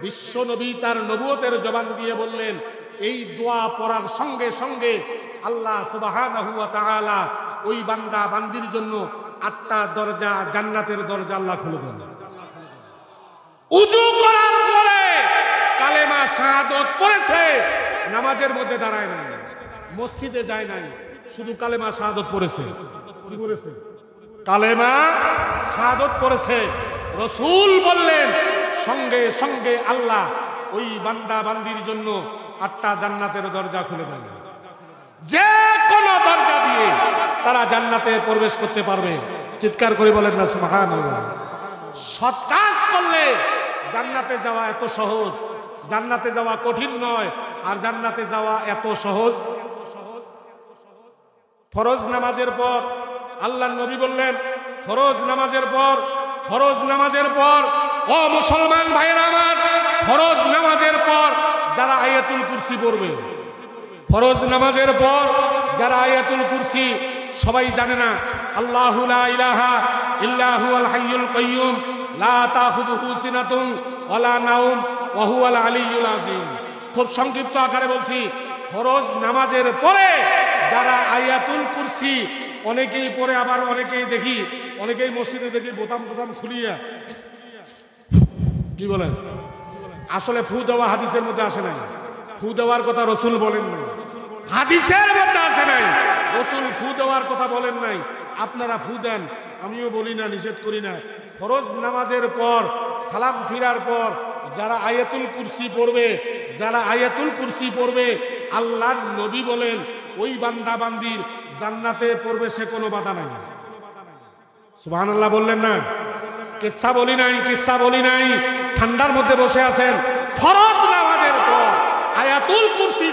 বিশ্ব নবী তার নবুয়তের জবান দিয়ে বললেন, এই দোয়া পড়ার সঙ্গে সঙ্গে আল্লাহ সুবহানাহু ওয়া তাআলা ওই বান্দা বান্দির জন্য 8টা দরজা, জান্নাতের দরজা আল্লাহ খুলে দেন। ওযু করার পরে কালেমা শাহাদাত পড়েছে, নামাজের মধ্যে দাঁড়ায় নাই, মসজিদে যায় নাই, শুধু কালেমা শাহাদাত পড়েছে। কি করেছে? কালেমা শাহাদাত পড়েছে। রাসূল বললেন, সঙ্গে সঙ্গে আল্লাহ ওই বান্দা বান্দির জন্য 8টা জান্নাতের দরজা খুলে দেন। যে কোনো দরজা দিয়ে তারা জান্নাতে প্রবেশ করতে পারবে। চিৎকার করে বলেন না সুবহানাল্লাহ। সৎ কাজ করলে জান্নাতে যাওয়া এত সহজ, জান্নাতে যাওয়া কঠিন নয়। আর জান্নাতে যাওয়া এত সহজ। ফরজ নামাজের পর আল্লাহর নবী বললেন, ফরজ নামাজের পর ও মুসলমান ভাইরা আমার, ফরজ নামাজের পর যারা আয়াতুল কুরসি পড়বে, ফরজ নামাজের পর যারা আয়াতুল কুরসি, সবাই জানে না, আল্লাহু লা ইলাহা ইল্লা হুয়াল হাইয়ুল কাইয়্যুম লা তাখুযুহু সিনাতুন ওয়ালা নাওম ওয়া হুয়াল আলিয়্যুল আযীম। খুব সংক্ষিপ্ত আকারে বলছি, ফরজ নামাজের পরে যারা আয়াতুল কুরসি অনেকেই পড়ে, আবার অনেকেই দেখি, অনেকেই মসজিদে দেখি বোতাম খুলিয়া কি বলেন, আসলে ফু দেওয়া হাদিসের মধ্যে আসে নাই। ফু দেওয়ার কথা রাসূল বলেন নাই, হাদিসের মধ্যে আসে নাই। রাসূল ফু দেওয়ার কথা বলেন নাই। আপনারা ফু দেন, আমিও বলি না, নিষেধ করি না। ফরজ নামাজের পর সালাম ফিরার পর যারা আয়াতুল কুরসি পড়বে, আল্লাহর নবী বলেন ওই বান্দা বান্দির জান্নাতে প্রবেশে কোনো বাধা নাই। সুবহানাল্লাহ বললেন না? কিচ্ছা বলি নাই, ঠান্ডার মধ্যে বসে আছেন। ফরজ নামাজের পর আয়াতুল কুরসি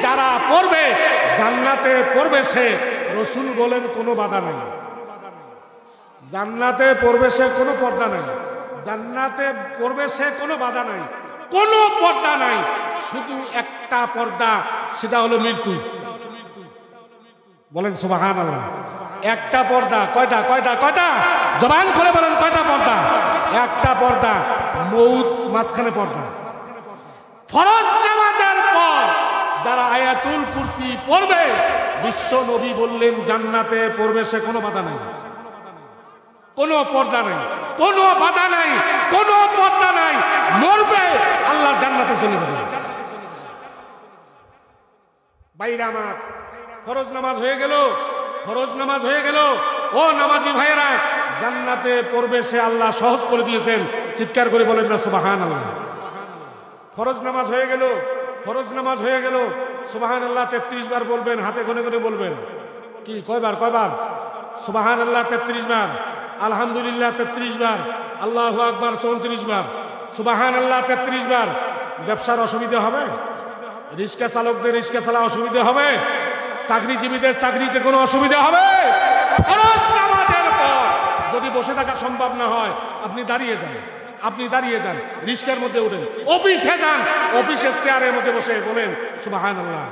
যারা পড়বে জান্নাতে প্রবেশে রাসূল বলেন কোনো বাধা নাই। জান্নাতে প্রবেশে কোনো পর্দা নাই, জান্নাতে প্রবেশে কোনো বাধা নাই, কোনো পর্দা নাই। শুধু একটা পর্দা, সেটা হলো মৃত্যু। বলেন সুবহানাল্লাহ। একটা পর্দা। কয়টা? জবান করে বলেন, কয়টা পর্দা? একটা পর্দা, মউত মাঝখানে পর্দা। ফরজ নামাজের পর যারা আয়াতুল কুরসি পড়বে, বিশ্ব নবী বললেন জান্নাতে প্রবেশে কোনো বাধা নাই, কোনো পর্দা নাই, কোনো বাধা নাই, কোনো পর্দা নাই। মরবে, আল্লাহর জান্নাতে চলে যাবে। বাইরে আমার ফরজ নামাজ হয়ে গেল। ও নামাজি ভাইয়েরা, জান্নাতে প্রবেশে আল্লাহ সহজ করে দিয়েছেন। চিৎকার করে বলেন না সুবহানাল্লাহ। ফরজ নামাজ হয়ে গেল। সুবহানাল্লাহ 33 বার বলবেন, হাতে গনে বলবেন। কি কয়বার? সুবহানাল্লাহ 33 বার, আলহামদুলিল্লাহ 33 বার, আল্লাহু আকবার 34 বার, সুবহানাল্লাহ 33 বার। ব্যবসার অসুবিধা হবে? রিক্সা চালকদের রিক্সা চালা অসুবিধা হবে? চাকরিজীবীদের চাকরিতে কোনো অসুবিধা হবে? ফরজ নামাজের পর যদি বসে থাকা সম্ভব না হয়, আপনি দাঁড়িয়ে যান, রিক্সার মধ্যে উঠেন, অফিসে যান, অফিসের চেয়ারের মধ্যে বসে বলেন সুবহানাল্লাহ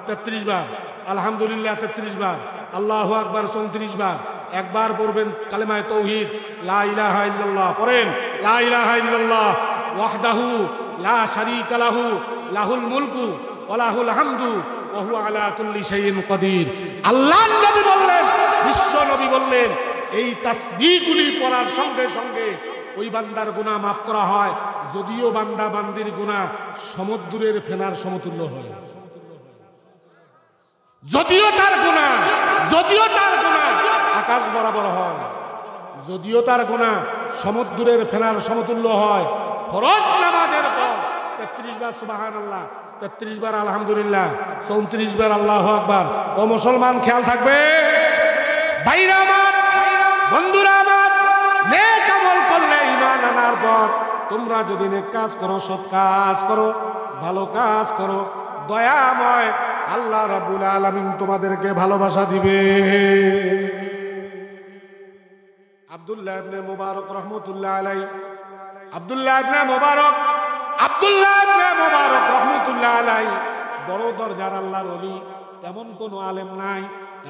33 বার, আলহামদুলিল্লাহ 33 বার, আল্লাহু আকবার 34 বার। একবার পড়বেন কালেমায়ে তাওহীদ, লা ইলাহা ইল্লাল্লাহ। পড়েন, লা ইলাহা ইল্লাল্লাহ ওয়াহদাহু লা শারীকা লাহু লাহুল মুলকু ওয়া লাহুল হামদু ওয়া হুয়া আলা কুল্লি শাইইন কাদির। আল্লাহর নবী বললেন, বিশ্ব নবী বললেন, এই তাসবিহগুলি পড়ার সঙ্গে সঙ্গে ওই বান্দার গুনাহ মাফ করা হয়, যদিও বান্দা বান্দির গুনাহ সমুদ্রের ফেনার সমতুল্য হয়। যদিও তার গুনাহ আকাশ বরাবর হয়, যদিও তার গুনাহ সমুদ্রের ফেনার সমতুল্য হয়। ফরজ নামাজের পর 33 বার সুবহানাল্লাহ, 33 বার আলহামদুলিল্লাহ, 34 বার আল্লাহু আকবার। ও মুসলমান, খেয়াল থাকবে, ভাইরা আমার, বন্ধুরা আমার, নেক আমল করলে, ঈমান আনার পর তোমরা যদি নেক কাজ করো, সৎ কাজ করো, ভালো কাজ করো, দয়াময় আল্লাহ রাব্বুল আলামিন তোমাদেরকে ভালোবাসা দিবে। আব্দুল্লাহ ইবনে মুবারক রাহমাতুল্লাহ আলাইহি, আব্দুল্লাহ ইবনে মুবারক রাহমাতুল্লাহ আলাইহি বড় দরজার আল্লাহর ওলি। এমন কোন আলেম নাই,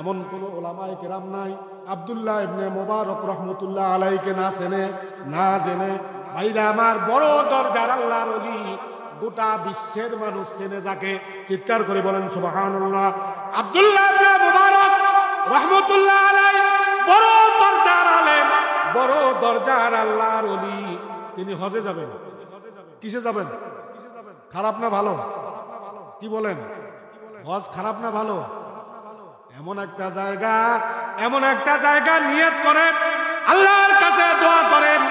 এমন কোন ওলামায়ে কেরাম নাই আব্দুল্লাহ ইবনে মুবারক রাহমাতুল্লাহ আলাইহিকে না চেনে না জেনে। ভাইরা আমার, বড় দরজার আল্লাহর ওলি, গোটা বিশ্বের মানুষ চেনে যাকে। চিৎকার করে বলেন সুবহানাল্লাহ। আব্দুল্লাহ ইবনে মুবারক রাহমাতুল্লাহ আলাইহি বড় দরজার আলেম, বড় দরজার আল্লাহর ওলি। তিনি হজে যাবেন। কিসে যাবেন? খারাপ না ভালো? কি বলেন? হজ খারাপ না ভালো? এমন একটা জায়গা নিয়ত করেন, আল্লাহর কাছে দোয়া করেন,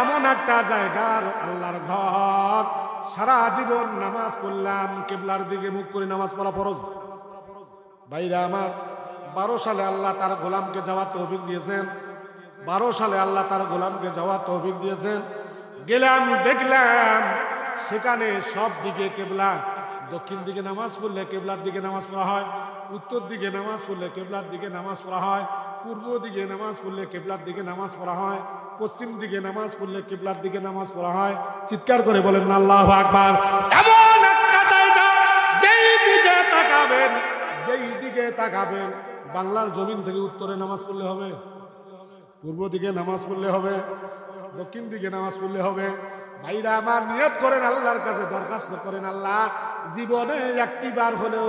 এমন একটা জায়গার আল্লাহর ঘর। সারা জীবন নামাজ পড়লাম, কিবলার দিকে মুখ করে নামাজ পড়া ফরজ। ভাইরা আমার, 12 সালে আল্লাহ তার গোলামকে যাওয়ার তৌফিক দিয়েছেন। 12 সালে আল্লাহ তার গোলামকে যাওয়ার তৌফিক দিয়েছেন। গেলাম, দেখলাম সেখানে সব দিকে কেবলা। দক্ষিণ দিকে নামাজ পড়লে কেবলার দিকে নামাজ পড়া হয়, উত্তর দিকে নামাজ পড়লে কেবলার দিকে নামাজ পড়া হয়, পূর্ব দিকে নামাজ পড়লে কেবলার দিকে নামাজ পড়া হয়, পশ্চিম দিকে নামাজ পড়লে কেবলার দিকে নামাজ পড়া হয়। চিৎকার করে বলেন আল্লাহু আকবার। এমন একটা জায়গা, যেই দিকে তাকাবেন বাংলার জমিন থেকে উত্তরে নামাজ পড়লে হবে, পূর্ব দিকে নামাজ পড়লে হবে, দক্ষিণ দিকে নামাজ পড়লে হবে। ভাইরা আমার, নিয়ত করেন, আল্লাহর কাছে দরখাস্ত করেন, আল্লাহ জীবনে একটি বার হলেও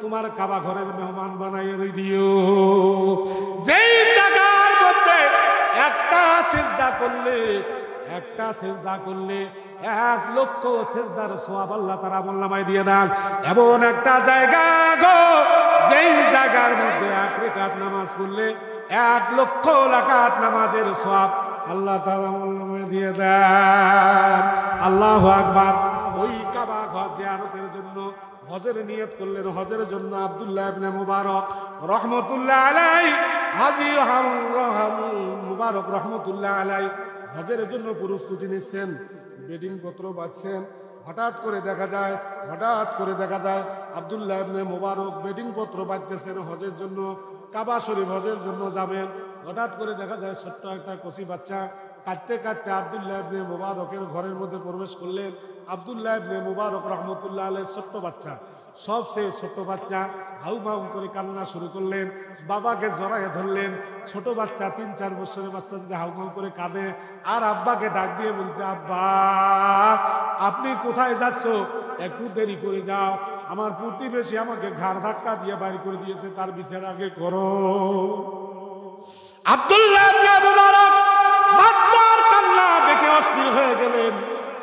তোমার কাবা ঘরের মেহমান বানাইয়ে দিও। যেই জায়গার মধ্যে একটা সিজদা করলে 1 লক্ষ সিজদার সওয়াব আল্লাহ তাআলা আমলনামায় দিয়ে দেন। এমন একটা জায়গা গো, যেই জায়গার মধ্যে 1 রাকাত নামাজ পড়লে 1 লক্ষ রাকাত নামাজের সওয়াব আল্লাহ তাআলা আমলনামায় দিয়ে দেন। আল্লাহু আকবার। ওই কাবা ঘর জিয়ারতের জন্য হজের নিয়ত করলেন। হজের জন্য আব্দুল্লাহ ইবনে মুবারক রাহমাতুল্লাহ আলাইহি, হাজী মুবারক রাহমাতুল্লাহ আলাইহি হজের জন্য প্রস্তুতি নিচ্ছেন, বেডিং পত্র বাঁধছেন। হঠাৎ করে দেখা যায় আব্দুল্লাহ ইবনে মুবারক বেডিং পত্র বাঁধতেছেন হজের জন্য, কাবা শরীফ হজের জন্য যাবেন। হঠাৎ করে দেখা যায় ছোট্ট একটা কচি বাচ্চা কাঁদতে কাঁদতে আব্দুল্লাহ ইবনে মুবারকের ঘরের মধ্যে প্রবেশ করলেন। আব্দুল্লাহ ইবনে মুবারক রাহমাতুল্লাহ আলাইহি ছোট্ট বাচ্চা, সবচেয়ে ছোট্ট বাচ্চা, হাউ করে কান্না শুরু করলেন। বাবাকে জড়ায়ে ধরলেন। ছোট বাচ্চা, 3-4 বছরের বাচ্চা যে হাউ করে কাঁদে, আর আব্বাকে ডাক দিয়ে বলতে, আব্বা আপনি কোথায় যাচ্ছ? একটু দেরি করে যাও, আমার প্রতিবেশী আমাকে ঘাড় ধাক্কা দিয়ে বাইর করে দিয়েছে, তার বিচার আগে করো। আব্দুল্লাহ ইবনে মুবারক বাচ্চার কান্না দেখে অস্থির হয়ে গেলেন।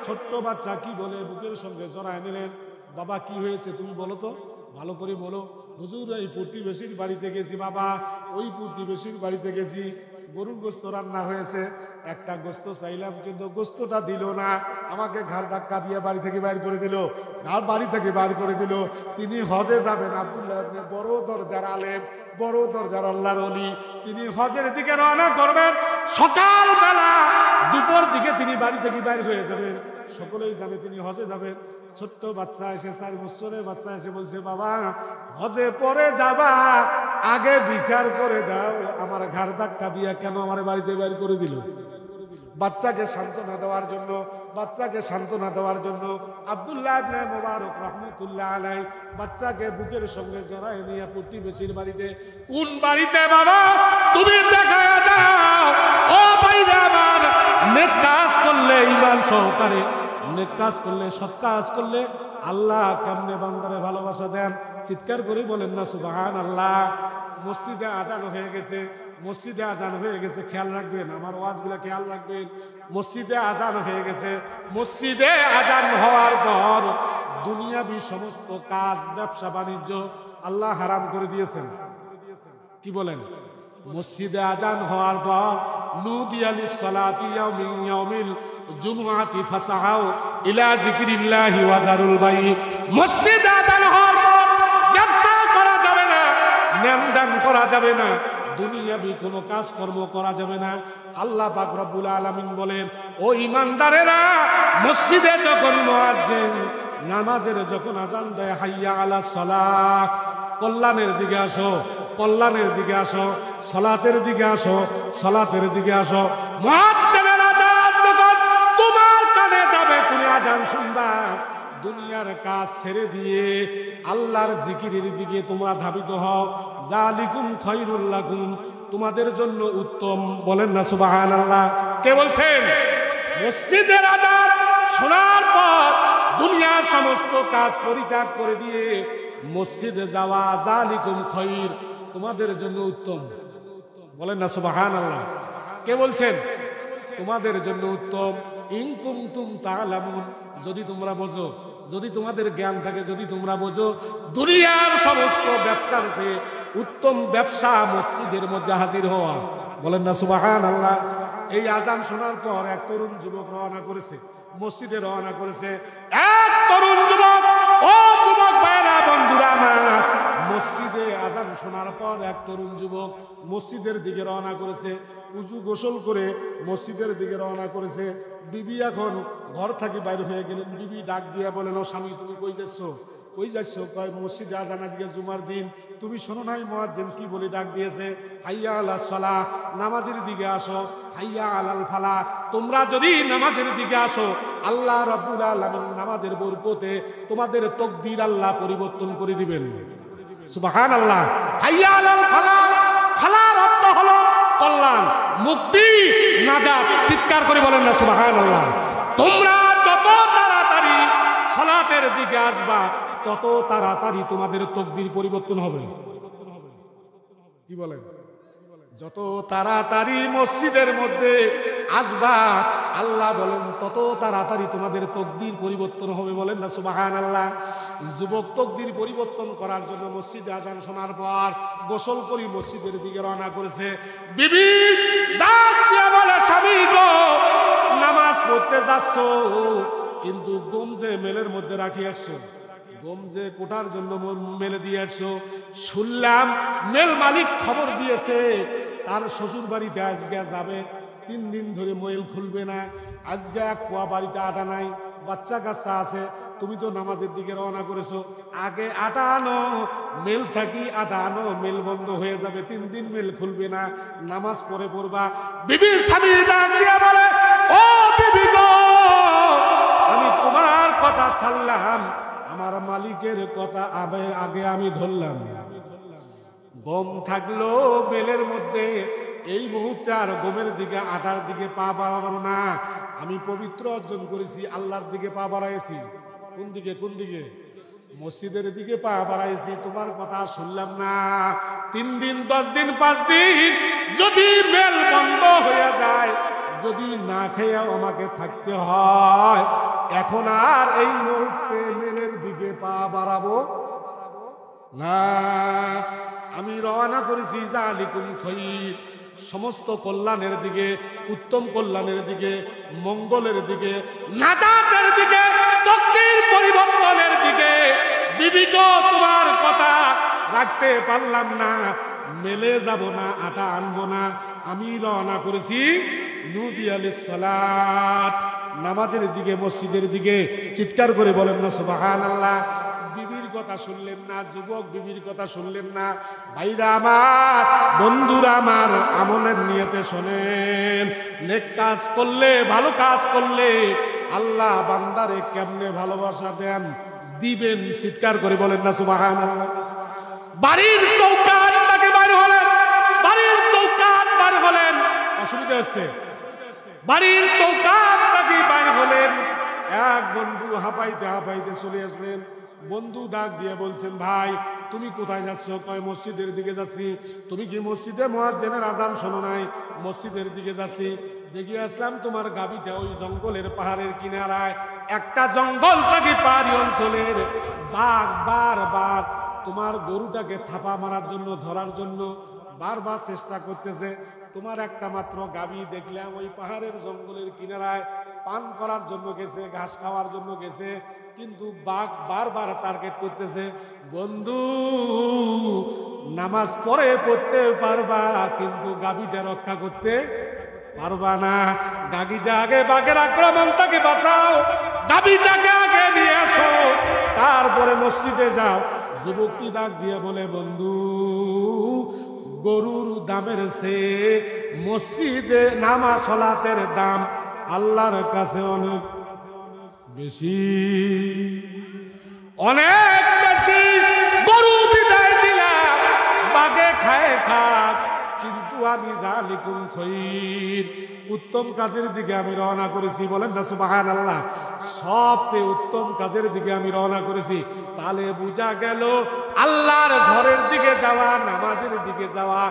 ছোট্ট বাচ্চা কি বলে বুকের সঙ্গে জড়ায় নিলেন। বাবা কি হয়েছে তুমি বলো তো, ভালো করে বলো। হুজুর, এই প্রতিবেশীর বাড়িতে গেছি বাবা, ওই প্রতিবেশীর বাড়িতে গেছি, গরুর গোস্ত রান্না হয়েছে, একটা গোস্ত চাইলাম কিন্তু গোস্তটা দিল না, আমাকে ঘাড় ধাক্কা দিয়ে বাড়ি থেকে বাইর করে দিল। তিনি হজে যাবেন। আব্দুল্লাহ বড় দরজার আলেম, বড় দরজার আল্লাহর ওলি, তিনি হজের দিকে রওনা করবেন। সকালবেলা দুপুর দিকে তিনি বাড়ি থেকে বাইর হয়ে যাবেন। সকলেই জানে তিনি হজে যাবেন। ছোট্ট বাচ্চা এসে, 4 বছরের বাচ্চা এসে বলছে, বাবা হজে পরে যাবা, আগে বিচার করে দাও, আমার ঘাড় ধাক্কা দিয়া কেন আমার বাড়িতে বাইর করে দিল। বাচ্চাকে সান্ত্বনা দেওয়ার জন্য আব্দুল্লাহ ইবনে মুবারক রাহমাতুল্লাহ আলাইহি বাচ্চাকে বুকের সঙ্গে জড়ায় নিয়ে প্রতিবেশীর বাড়িতে, কোন বাড়িতে বাবা তুমি দেখায়া দাও। ও ভাইরা আমার, নেক কাজ করলে ঈমান সহকারে, নেক কাজ করলে, সৎ কাজ করলে আল্লাহ কেমনে বান্দারে ভালোবাসা দেন। চিৎকার করে বলেন না সুবহানাল্লাহ। মসজিদে আজান হয়ে গেছে, খেয়াল রাখবেন, আমার ওয়াজগুলো খেয়াল রাখবেন। মসজিদে আজান হয়ে গেছে। মসজিদে আজান হওয়ার পর দুনিয়াবি সমস্ত কাজ, ব্যবসা বাণিজ্য আল্লাহ হারাম করে দিয়েছেন। কি বলেন? মসজিদে আজান হওয়ার পর নুদিয়া লিস-সালাতি ইয়াউমিল জুমআতি ফাসাউ ইলা যিকরিল্লাহি ওয়া যারুল বাই। মসজিদে আজান হওয়ার পর ব্যবসা করা যাবে না, লেনদেন করা যাবে না, দুনিয়াবি কোনো কাজকর্ম করা যাবে না। আল্লাহ পাক রব্বুল আলামিন বলেন, ও ঈমানদারেরা, মসজিদে যখন মুয়াজ্জিন নামাজের যখন আজান দেয় হাইয়া আলা সালাহ, কল্যাণের দিকে আসো, কল্যাণের দিকে আসো, সালাতের দিকে আসো, সালাতের দিকে আসো। মুয়াজ্জিনের আজান যখন তোমার কানে যাবে, তুমি আজান শুনবা, দুনিয়ার কাজ ছেড়ে দিয়ে আল্লাহর জিকিরের দিকে তোমরা ধাবিত হও। যালিকুম খায়রুল লাকুম, তোমাদের জন্য উত্তম। বলেন না সুবহানাল্লাহ। কে বলছেন? মসজিদের আজান শোনার পর দুনিয়ার সমস্ত কাজ পরিত্যাগ করে দিয়ে মসজিদে যাওয়া, যালিকুম খায়র, তোমাদের জন্য উত্তম। বলেন না সুবহানাল্লাহ। কে বলছেন? তোমাদের জন্য উত্তম। ইন কুনতুম তা'লামুন, যদি তোমরা বোঝো, যদি তোমাদের জ্ঞান থাকে, যদি তোমরা বোঝো, দুনিয়ার সমস্ত ব্যবসার চেয়ে উত্তম ব্যবসা মসজিদের মধ্যে হাজির হওয়া। বলেন না সুবহানাল্লাহ। এই আজান শোনার পর এক তরুণ যুবক রওনা করেছে, মসজিদে রওনা করেছে। এক তরুণ যুবক, ও যুবক ভাইরা, বন্ধুরা আমার, মসজিদে আজান শোনার পর এক তরুণ যুবক মসজিদের দিকে রওনা করেছে। উজু গোসল করে মসজিদের দিকে রওনা করেছে। বিবি এখন ঘর থেকে বাইরে হয়ে গেলেন। বিবি ডাক দিয়া বলেন, ও স্বামী, তুমি কই যাচ্ছ? কই যাচ্ছ? কয় মসজিদে আজান, আজকে জুমার দিন। তুমি শোনো নাই মুয়াজ্জিন কি বলে ডাক দিয়েছে? হাইয়া আলাস সালাহ, নামাজের দিকে আসো। হাইয়া আলাল ফালাহ, তোমরা যদি নামাজের দিকে আসো, আল্লাহ রাব্বুল আলামিন নামাজের বরকতে তোমাদের তাকদীর আল্লাহ পরিবর্তন করে দিবেন। সুবহানাল্লাহ। হাইয়া আলাল ফালাহ, ফালাহর অর্থ হলো কল্যাণ, মুক্তি, নাজাত। চিৎকার করে বলেন না সুবহানাল্লাহ। তোমরা যত তাড়াতাড়ি সালাতের দিকে আসবা, তত তাড়াতাড়ি তোমাদের তাকদীর পরিবর্তন হবে। কি বলেন? যত তাড়াতাড়ি মসজিদের মধ্যে আসবা, আল্লাহ বলেন তত তাড়াতাড়ি তোমাদের তাকদীর পরিবর্তন হবে। বলেন না সুবহানাল্লাহ। যুবক তাকদীর পরিবর্তন করার জন্য মসজিদে আজান শোনার পর গোসল করি মসজিদের দিকে রওনা করেছে। বিবি ডাক দিয়া বলে, স্বামী গো, নামাজ পড়তে যাচ্ছ, কিন্তু গম যে মেলের মধ্যে রাখি আসছো, গম যে কোটার জন্য মেলে দিয়ে আসছো, শুনলাম মেল মালিক খবর দিয়েছে তার শ্বশুর বাড়িতে আজকে যাবে, 3 দিন ধরে মেল খুলবে না। আজকে এক পোয়া বাড়িতে আটা নাই, বাচ্চা কাচ্চা আছে। তুমি তো নামাজের দিকে রওনা করেছো, আগে আটা আনো, মেল থাকি আটা আনো, মেল বন্ধ হয়ে যাবে, 3 দিন মেল খুলবে না, নামাজ পড়ে পড়বা। বিবির স্বামী ডাক দিয়া বলে, ও বিবি গো, আমি তোমার কথা ছাড়লাম, আমার মালিকের কথা আগে আমি ধরলাম। গম থাকলো মেলের মধ্যে, এই মুহূর্তে আর গমের দিকে আটার দিকে পা বাড়াবো না। আমি পবিত্র অর্জন করেছি, আল্লাহর দিকে পা বাড়াইছি। কোন দিকে? কোন দিকে? মসজিদের দিকে পা বাড়াইছি। তোমার কথা শুনলাম না। 3 দিন, 10 দিন, 5 দিন যদি মেল বন্ধ হয়ে যায়, যদি না খেয়েও আমাকে থাকতে হয়, এখন আর এই মুহূর্তে মেলের দিকে পা বাড়াবো না। আমি রওনা করেছি যালিকুম খায়র, সমস্ত কল্যাণের দিকে, উত্তম কল্যাণের দিকে, মঙ্গলের দিকে, নাজাতের দিকে, তাকদীর পরিবর্তনের দিকে। বিবি গো, তোমার কথা রাখতে পারলাম না, মেলে যাব না, আটা আনবো না। আমি রওনা করেছি নুদিয়া লিস-সালাত, নামাজের দিকে, মসজিদের দিকে। চিৎকার করে বলেন না সুবহানাল্লাহ। বিবির কথা শুনলেন না, যুবক বিবির কথা শুনলেন না। ভাইরা আমার, বন্ধুরা আমার, আমলের নিয়তে শোনেন। নেক কাজ করলে, ভালো কাজ করলে আল্লাহ বান্দারে কেমনে ভালোবাসা দেন, দিবেন। চিৎকার করে বলেন না সুবহানাল্লাহ। বাড়ির চৌকাট থেকে বাইর হলেন, বাড়ির চৌকাট বার হলেন, অসুবিধা হচ্ছে। বাড়ির চৌকাট থেকে বাইর হলেন, এক বন্ধু হাঁপাইতে হাঁপাইতে চলে আসলেন। বন্ধু ডাক দিয়ে বলছেন, ভাই তুমি কোথায় যাচ্ছ? কয় মসজিদের দিকে যাচ্ছি। তুমি কি মসজিদে মুয়াজ্জিনের আজান শোনো নাই? মসজিদের দিকে যাচ্ছি। দেখি আসলাম তোমার গাবিটা ওই জঙ্গলের পাহাড়ের কিনারায়। একটা জঙ্গল থেকে পাহাড়ি অঞ্চলের বাঘ বারবার তোমার গরুটাকে থাপা মারার জন্য, ধরার জন্য বারবার চেষ্টা করতেছে। তোমার একটা মাত্র গাবি দেখলাম ওই পাহাড়ের জঙ্গলের কিনারায় পান করার জন্য গেছে, ঘাস খাওয়ার জন্য গেছে, কিন্তু বাঘ বারবার টার্গেট করতেছে। বন্ধু, নামাজ পড়ে পড়তে পারবা, কিন্তু গাবিটা রক্ষা করতে পারবা না। গাবিটা আগে, বাঘের আক্রমণ থেকে বাঁচাও, গাবিটাকে আগে নিয়ে আসো। পরে মসজিদে যাও। যুবকটি ডাক দিয়ে বলে, বন্ধু, গরুর দামের চেয়ে মসজিদে নামাজ সালাতের দাম আল্লাহর কাছে অনেক বেশি, অনেক বেশি। গরু বিদায় দিলাম, বাগে খায় খাক, কিন্তু আমি জালিকুম খৈর, উত্তম কাজের দিকে আমি রওনা করেছি। বলেন না সুবহানাল্লাহ। সবচেয়ে উত্তম কাজের দিকে আমি রওনা করেছি। তাহলে বোঝা গেল আল্লাহর ঘরের দিকে যাওয়া, নামাজের দিকে যাওয়া,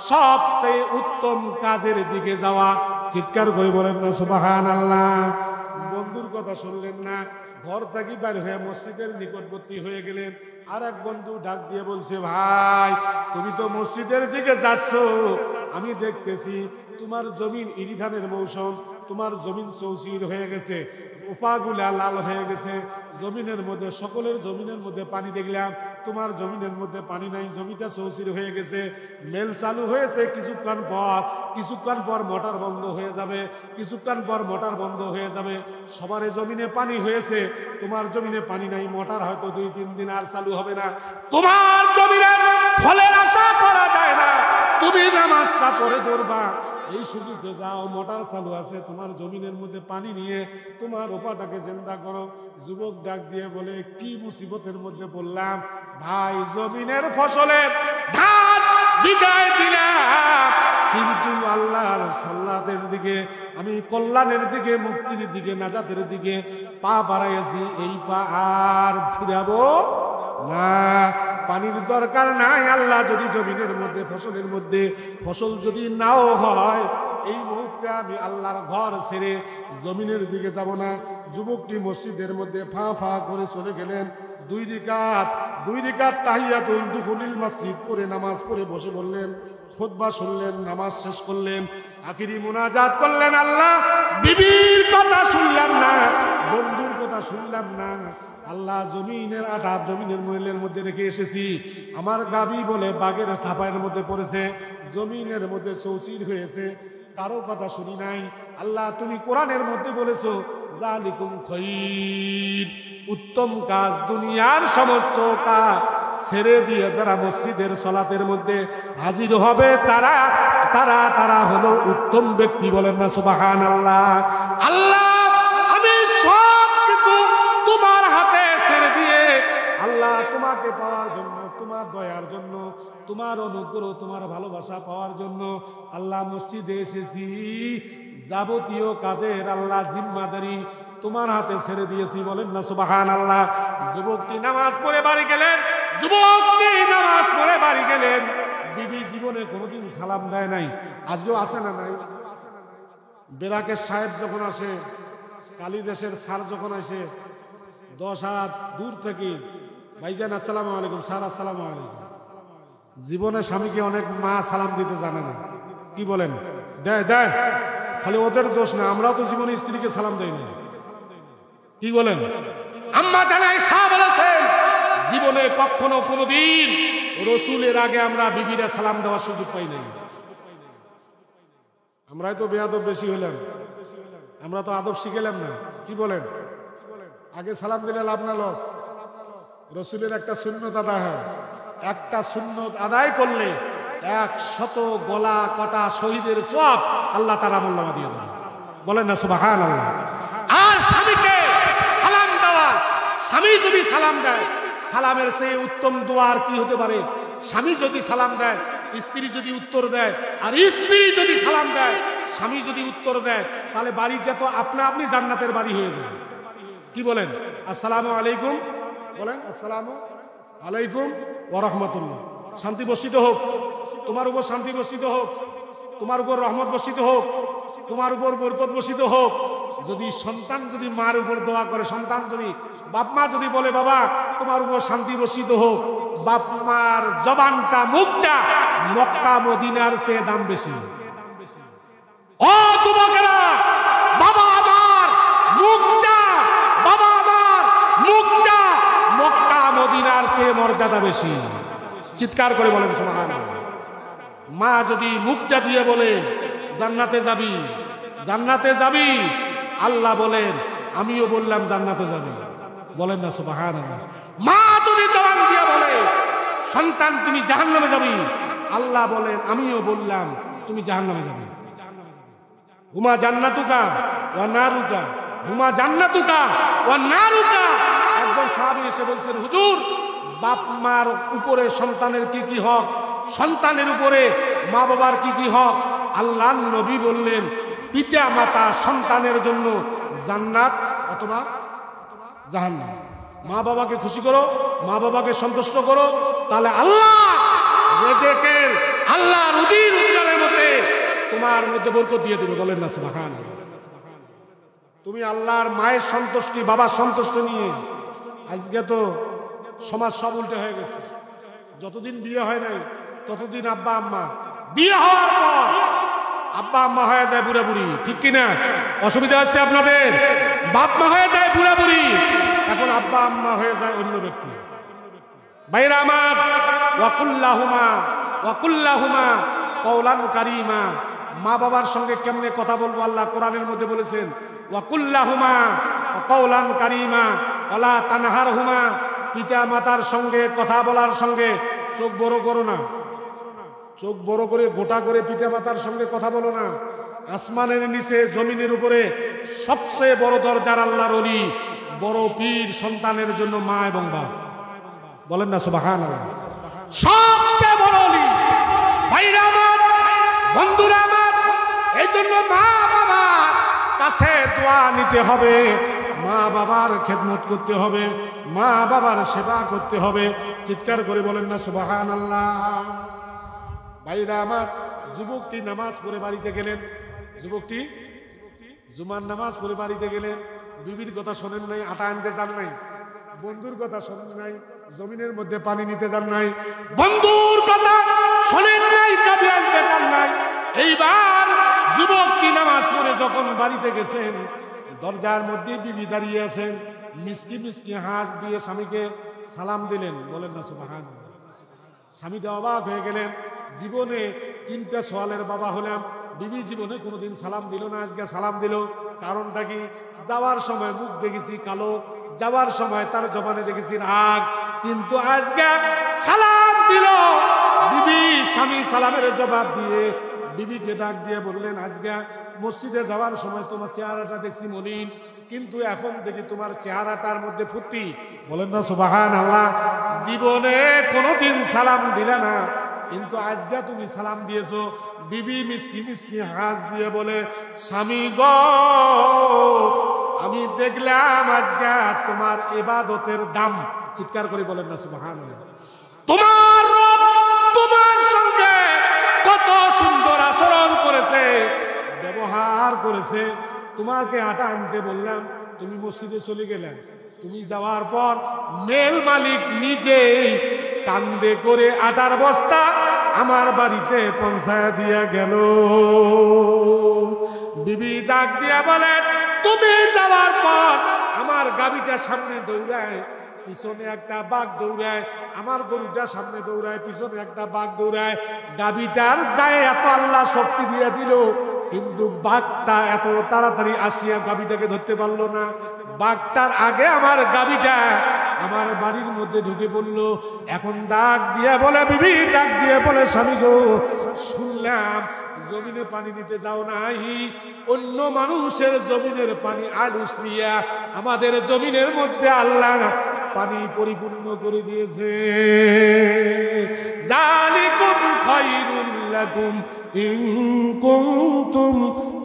সবচেয়ে উত্তম কাজের দিকে যাওয়া। চিৎকার করে বলেন না সুবহানাল্লাহ। বন্ধুর কথা শুনলেন না, ঘর থেকে বাইরে হয়ে মসজিদের নিকটবর্তী হয়ে গেলেন। আর এক বন্ধু ডাক দিয়ে বলছে, ভাই তুমি তো মসজিদের দিকে যাচ্ছ, আমি দেখতেছি তোমার জমিন ইরিধানের মৌসুম, তোমার জমিন চৌচির হয়ে গেছে, উপাগুলা লাল হয়ে গেছে, জমিনের মধ্যে, সকলের জমিনের মধ্যে পানি দেখলাম, তোমার জমিনের মধ্যে পানি নাই, জমিটা চৌচির হয়ে গেছে, মেল চালু হয়েছে, কিছুক্ষণ পর মোটর বন্ধ হয়ে যাবে, কিছুক্ষণ পর মোটর বন্ধ হয়ে যাবে। সবার জমিনে পানি হয়েছে, তোমার জমিনে পানি নাই, মোটর হয়তো 2-3 দিন আর চালু হবে না। তোমার জমিনে ফলের আশা করা যায় না, তুমি নামাজটা পড়ে করবা, এই সুযোগে যাও, মোটর চালু আছে, তোমার জমিনের মধ্যে পানি নিয়ে তোমার ওপাটাকে চিন্তা করো। যুবক ডাক দিয়ে বলে, কি মুসিবতের মধ্যে পড়লাম ভাই, জমিনের ফসলের ধান বিদায় দিলাম, কিন্তু আল্লাহর সাল্লাতের দিকে, আমি কল্যাণের দিকে, মুক্তির দিকে, নাজাতের দিকে পা বাড়াইছি, এই পা আর ফিরাবো না। পানির দরকার নাই। আল্লাহ যদি জমিনের মধ্যে, ফসলের মধ্যে ফসল যদি নাও হয়, এই মুহূর্তে আমি আল্লাহর ঘর ছেড়ে জমিনের দিকে যাব না। যুবকটি মসজিদের মধ্যে ফা ফা করে চলে গেলেন। 2 রিকাত তাহিয়াতুল দুখুলিল মসজিদ পড়ে, নামাজ পড়ে বসে বললেন, খুতবা শুনলেন, নামাজ শেষ করলেন, আখিরি মুনাজাত করলেন, আল্লাহ বিবির কথা শুনলাম না, বন্ধুর কথা শুনলাম না, আল্লাহ জমিনের আটা জমিনের মহিলের মধ্যে রেখে এসেছি, আমার গাবি বলে বাগের থাপায়ের মধ্যে পড়েছে, জমিনের মধ্যে চৌচির হয়েছে, কারো কথা শুনি নাই। আল্লাহ তুমি কোরআনের মধ্যে বলেছো, জালিকুম খায়র, উত্তম কাজ, দুনিয়ার সমস্ত কাজ ছেড়ে দিয়ে যারা মসজিদের সালাতের মধ্যে হাজির হবে, তারা তারা তারা হলো উত্তম ব্যক্তি। বলেন না সুবহানাল্লাহ। আল্লাহ আমি সব কিছু তোমার হাতে ছেড়ে দিয়ে, আল্লাহ তোমাকে পাওয়ার জন্য, তোমার দয়ার জন্য, তোমার অনুগ্রহ, তোমার ভালোবাসা পাওয়ার জন্য আল্লাহ মসজিদে এসেছি। যাবতীয় কাজের আল্লাহ জিম্মাদারি তোমার হাতে ছেড়ে দিয়েছি। বলেন না সুবহানাল্লাহ। যুবকটি নামাজ পড়ে বাড়ি গেলেন, বিবি জীবনে কোনোদিন সালাম দেয় নাই, আজও আছে না নাই? বেরাকের সাহেব যখন আসে, কালীদেশের স্যার যখন আসে, 10 হাত দূর থেকে, ভাইজান আসসালামু আলাইকুম, স্যার আসসালামু আলাইকুম। জীবনে স্বামীকে অনেক মা সালাম দিতে জানে না, কি বলেন? দেয়, খালি ওদের দোষ না, আমরাও তো জীবনে স্ত্রীকে সালাম দেই না, কি বলেন? আম্মা জানাই সাহেব বলেছেন, জীবনে কখনো কোনোদিন রসুলের আগে আমরা বিবিরা সালাম দেওয়ার সুযোগ পাই নাই। আমরাই তো বেয়াদব বেশি হইলাম, আমরা তো আদব শিখেলাম না, কি বলেন? আগে সালাম দিলে লাভ না লস? রসুলের একটা সুন্নত আদায় হয়, একটা সুন্নত আদায় করলে 100 গলা কটা শহীদের সওয়াব আল্লাহ তাআলা মোল্লামা দিয়ে দেন। বলেন না সুবহানাল্লাহ। আর স্বামীকে সালাম দেওয়া, স্বামী যদি সালাম দেয়, সালামের চেয়ে উত্তম দোয়া আর কি হতে পারে? স্বামী যদি সালাম দেয়, স্ত্রী যদি উত্তর দেয়, আর স্ত্রী যদি সালাম দেয়, স্বামী যদি উত্তর দেয়, তাহলে বাড়িটা তো আপনা আপনি জান্নাতের বাড়ি হয়ে যাবে। কি বলেন? আসসালামু আলাইকুম বলেন, আসসালামু আলাইকুম ওয়া রাহমাতুল্লাহ। শান্তি বর্ষিত হোক, তোমার উপর শান্তি বর্ষিত হোক, তোমার উপর রহমত বর্ষিত হোক, তোমার উপর বরকত বর্ষিত হোক। যদি সন্তান যদি মার উপর দোয়া করে, সন্তান যদি, বাপ মা যদি বলে বাবা তোমার উপর শান্তি বর্ষিত হোক, বাপ মার জবানটা, মুখটা মক্কা মদিনার চেয়ে দাম বেশি। ও যুবকেরা, বাবা আমার মুখটা, বাবা আমার মুখটা মক্কা মদিনার চেয়ে মর্যাদা বেশি। চিৎকার করে বলেন সুবহানাল্লাহ। মা যদি মুখটা দিয়ে বলে জান্নাতে যাবি, জান্নাতে যাবি, আল্লাহ বলেন আমিও বললাম জান্নাতে যাবি। বলেন না সুবহানাল্লাহ। মা যদি জবান দিয়ে বলে সন্তান তুমি জাহান্নামে যাবি, আল্লাহ বলেন আমিও বললাম তুমি জাহান্নামে যাবে। হুমা জান্নাতুকা ওয়া নারুকা, হুমা জান্নাতুকা ওয়া নারুকা। একজন সাহাবী এসে বলছেন, হুজুর বাপ মার উপরে সন্তানের কি কি হক, সন্তানের উপরে মা বাবার কি কি হক? আল্লাহর নবী বললেন, পিতা মাতা সন্তানের জন্য জান্নাত অথবা জাহান্নাম। মা বাবাকে খুশি করো, মা বাবাকে সন্তুষ্ট করো, তাহলে আল্লাহ রিজিকের, আল্লাহ রুজি রোজগারের মধ্যে তোমার মধ্যে বরকত দিয়ে দেবে। বলেন না সুবহানাল্লাহ। তুমি আল্লাহর মায়ের সন্তুষ্টি, বাবার সন্তুষ্টি নিয়ে, আজকে তো সমাজ সব উল্টে হয়ে গেছে। যতদিন বিয়ে হয় নাই ততদিন আব্বা আম্মা, বিয়ে হওয়ার পর আব্বা আম্মা হয়ে যায় বুড়া বুড়ি, ঠিক কিনা? অসুবিধা হচ্ছে আপনাদের? বাপ মা হয়ে যায় বুড়া বুড়ি, এখন আব্বা আম্মা হয়ে যায় অন্য ব্যক্তি। ভাইরা আমার, ওয়াকুল্লাহুমা কওলান কারীমা। মা বাবার সঙ্গে কেমনে কথা বলবো আল্লাহ কোরআনের মধ্যে বলেছেন, ওয়াকুল্লাহুমা কওলান কারীমা ওয়ালা তানহারহুমা। পিতা মাতার সঙ্গে কথা বলার সঙ্গে চোখ বড় করো না, চোখ বড় করে গোটা করে পিতা মাতার সঙ্গে কথা বলো না। আসমানের নিচে জমিনের উপরে সবচেয়ে বড় দরজার আল্লাহর ওলি, বড় পীর সন্তানের জন্য মা এবং বাপ। বলেন না সুবহানাল্লাহ। সবচেয়ে বড় ওলি। ভাইরা আমার, বন্ধুরা আমার, এই জন্য মা বাবার কাছে দোয়া নিতে হবে, মা বাবার খেদমত করতে হবে, মা বাবার সেবা করতে হবে। চিৎকার করে বলেন না সুবহানাল্লাহ। ভাইরা আমার, যুবকটি নামাজ পড়ে বাড়িতে গেলেন, যুবকটি জুমার নামাজ পড়ে বাড়িতে গেলেন, বিবির কথা শোনেন নাই, আটা আনতে যান নাই, বন্ধুর কথা শোনেন নাই, জমিনের মধ্যে পানি নিতে যান নাই, বন্ধুর কথা শোনেন নাই, কাবি আনতে যান নাই। এইবার যুবকটি নামাজ পড়ে যখন বাড়িতে গেছেন, দরজার মধ্যে বিবি দাঁড়িয়ে আছেন, মিষ্টি মিষ্টি হাঁস দিয়ে স্বামীকে সালাম দিলেন। বলেন না সুবহানাল্লাহ। স্বামীতে অবাক হয়ে গেলেন, জীবনে 3টা সোয়ালের বাবা হলাম, বিবি জীবনে কোনোদিন সালাম দিল না, আজকে সালাম দিল। কারণটা কি? যাওয়ার সময় মুখ দেখেছি কালো, যাওয়ার সময় তার জবানে দেখেছি রাগ, কিন্তু আজকে সালাম দিল। বিবি স্বামী সালামের জবাব দিয়ে বিবিকে ডাক দিয়ে বললেন, আজকে মসজিদে যাওয়ার সময় তোমার চেহারাটা দেখছি মলিন, কিন্তু এখন দেখি তোমার চেহারাটার মধ্যে ফুর্তি। বলেন না সুবহানাল্লাহ। জীবনে কোনোদিন সালাম দিলে না, কিন্তু আজকে তুমি সালাম দিয়েছো। বিবি মিষ্টি মিষ্টি হাস দিয়ে বলে, স্বামী গো, আমি দেখলাম আজকে তোমার ইবাদতের দাম। চিৎকার করে বলেন না সুবহানাল্লাহ। তোমার রব তোমার সঙ্গে কত সুন্দর আচরণ করেছে, ব্যবহার করেছে। তোমাকে আটা আনতে বললাম, তুমি মসজিদে চলে গেলে, তুমি যাওয়ার পর মেল মালিক নিজেই কান্দে করে আটার বস্তা আমার বাড়িতে পৌঁছায় দিয়া গেল। বিবি ডাক দিয়া বলে, তুমি যাওয়ার পর আমার গাবিটা সামনে দৌড়ায়, পিছনে একটা বাঘ দৌড়ায়, আমার গরুটা সামনে দৌড়ায়, পিছনে একটা বাঘ দৌড়ায়। গাবিটার গায়ে এত আল্লাহ শক্তি দিয়ে দিল, কিন্তু বাঘটা এত তাড়াতাড়ি আসিয়া গাবিটাকে ধরতে পারলো না। বাঘটার আগে আমার গাবিটা আমার বাড়ির মধ্যে ঢুকে পড়লো। এখন ডাক দিয়ে বলে, বিবি ডাক দিয়ে বলে, স্বামী গো, শুনলাম জমিনে পানি নিতে যাও নাই, অন্য মানুষের জমিনের পানি আলুস নিয়া আমাদের জমিনের মধ্যে আল্লাহ পানি পরিপূর্ণ করে দিয়েছে। যালিকুম খায়রুল লাকুম ইন কুনতুম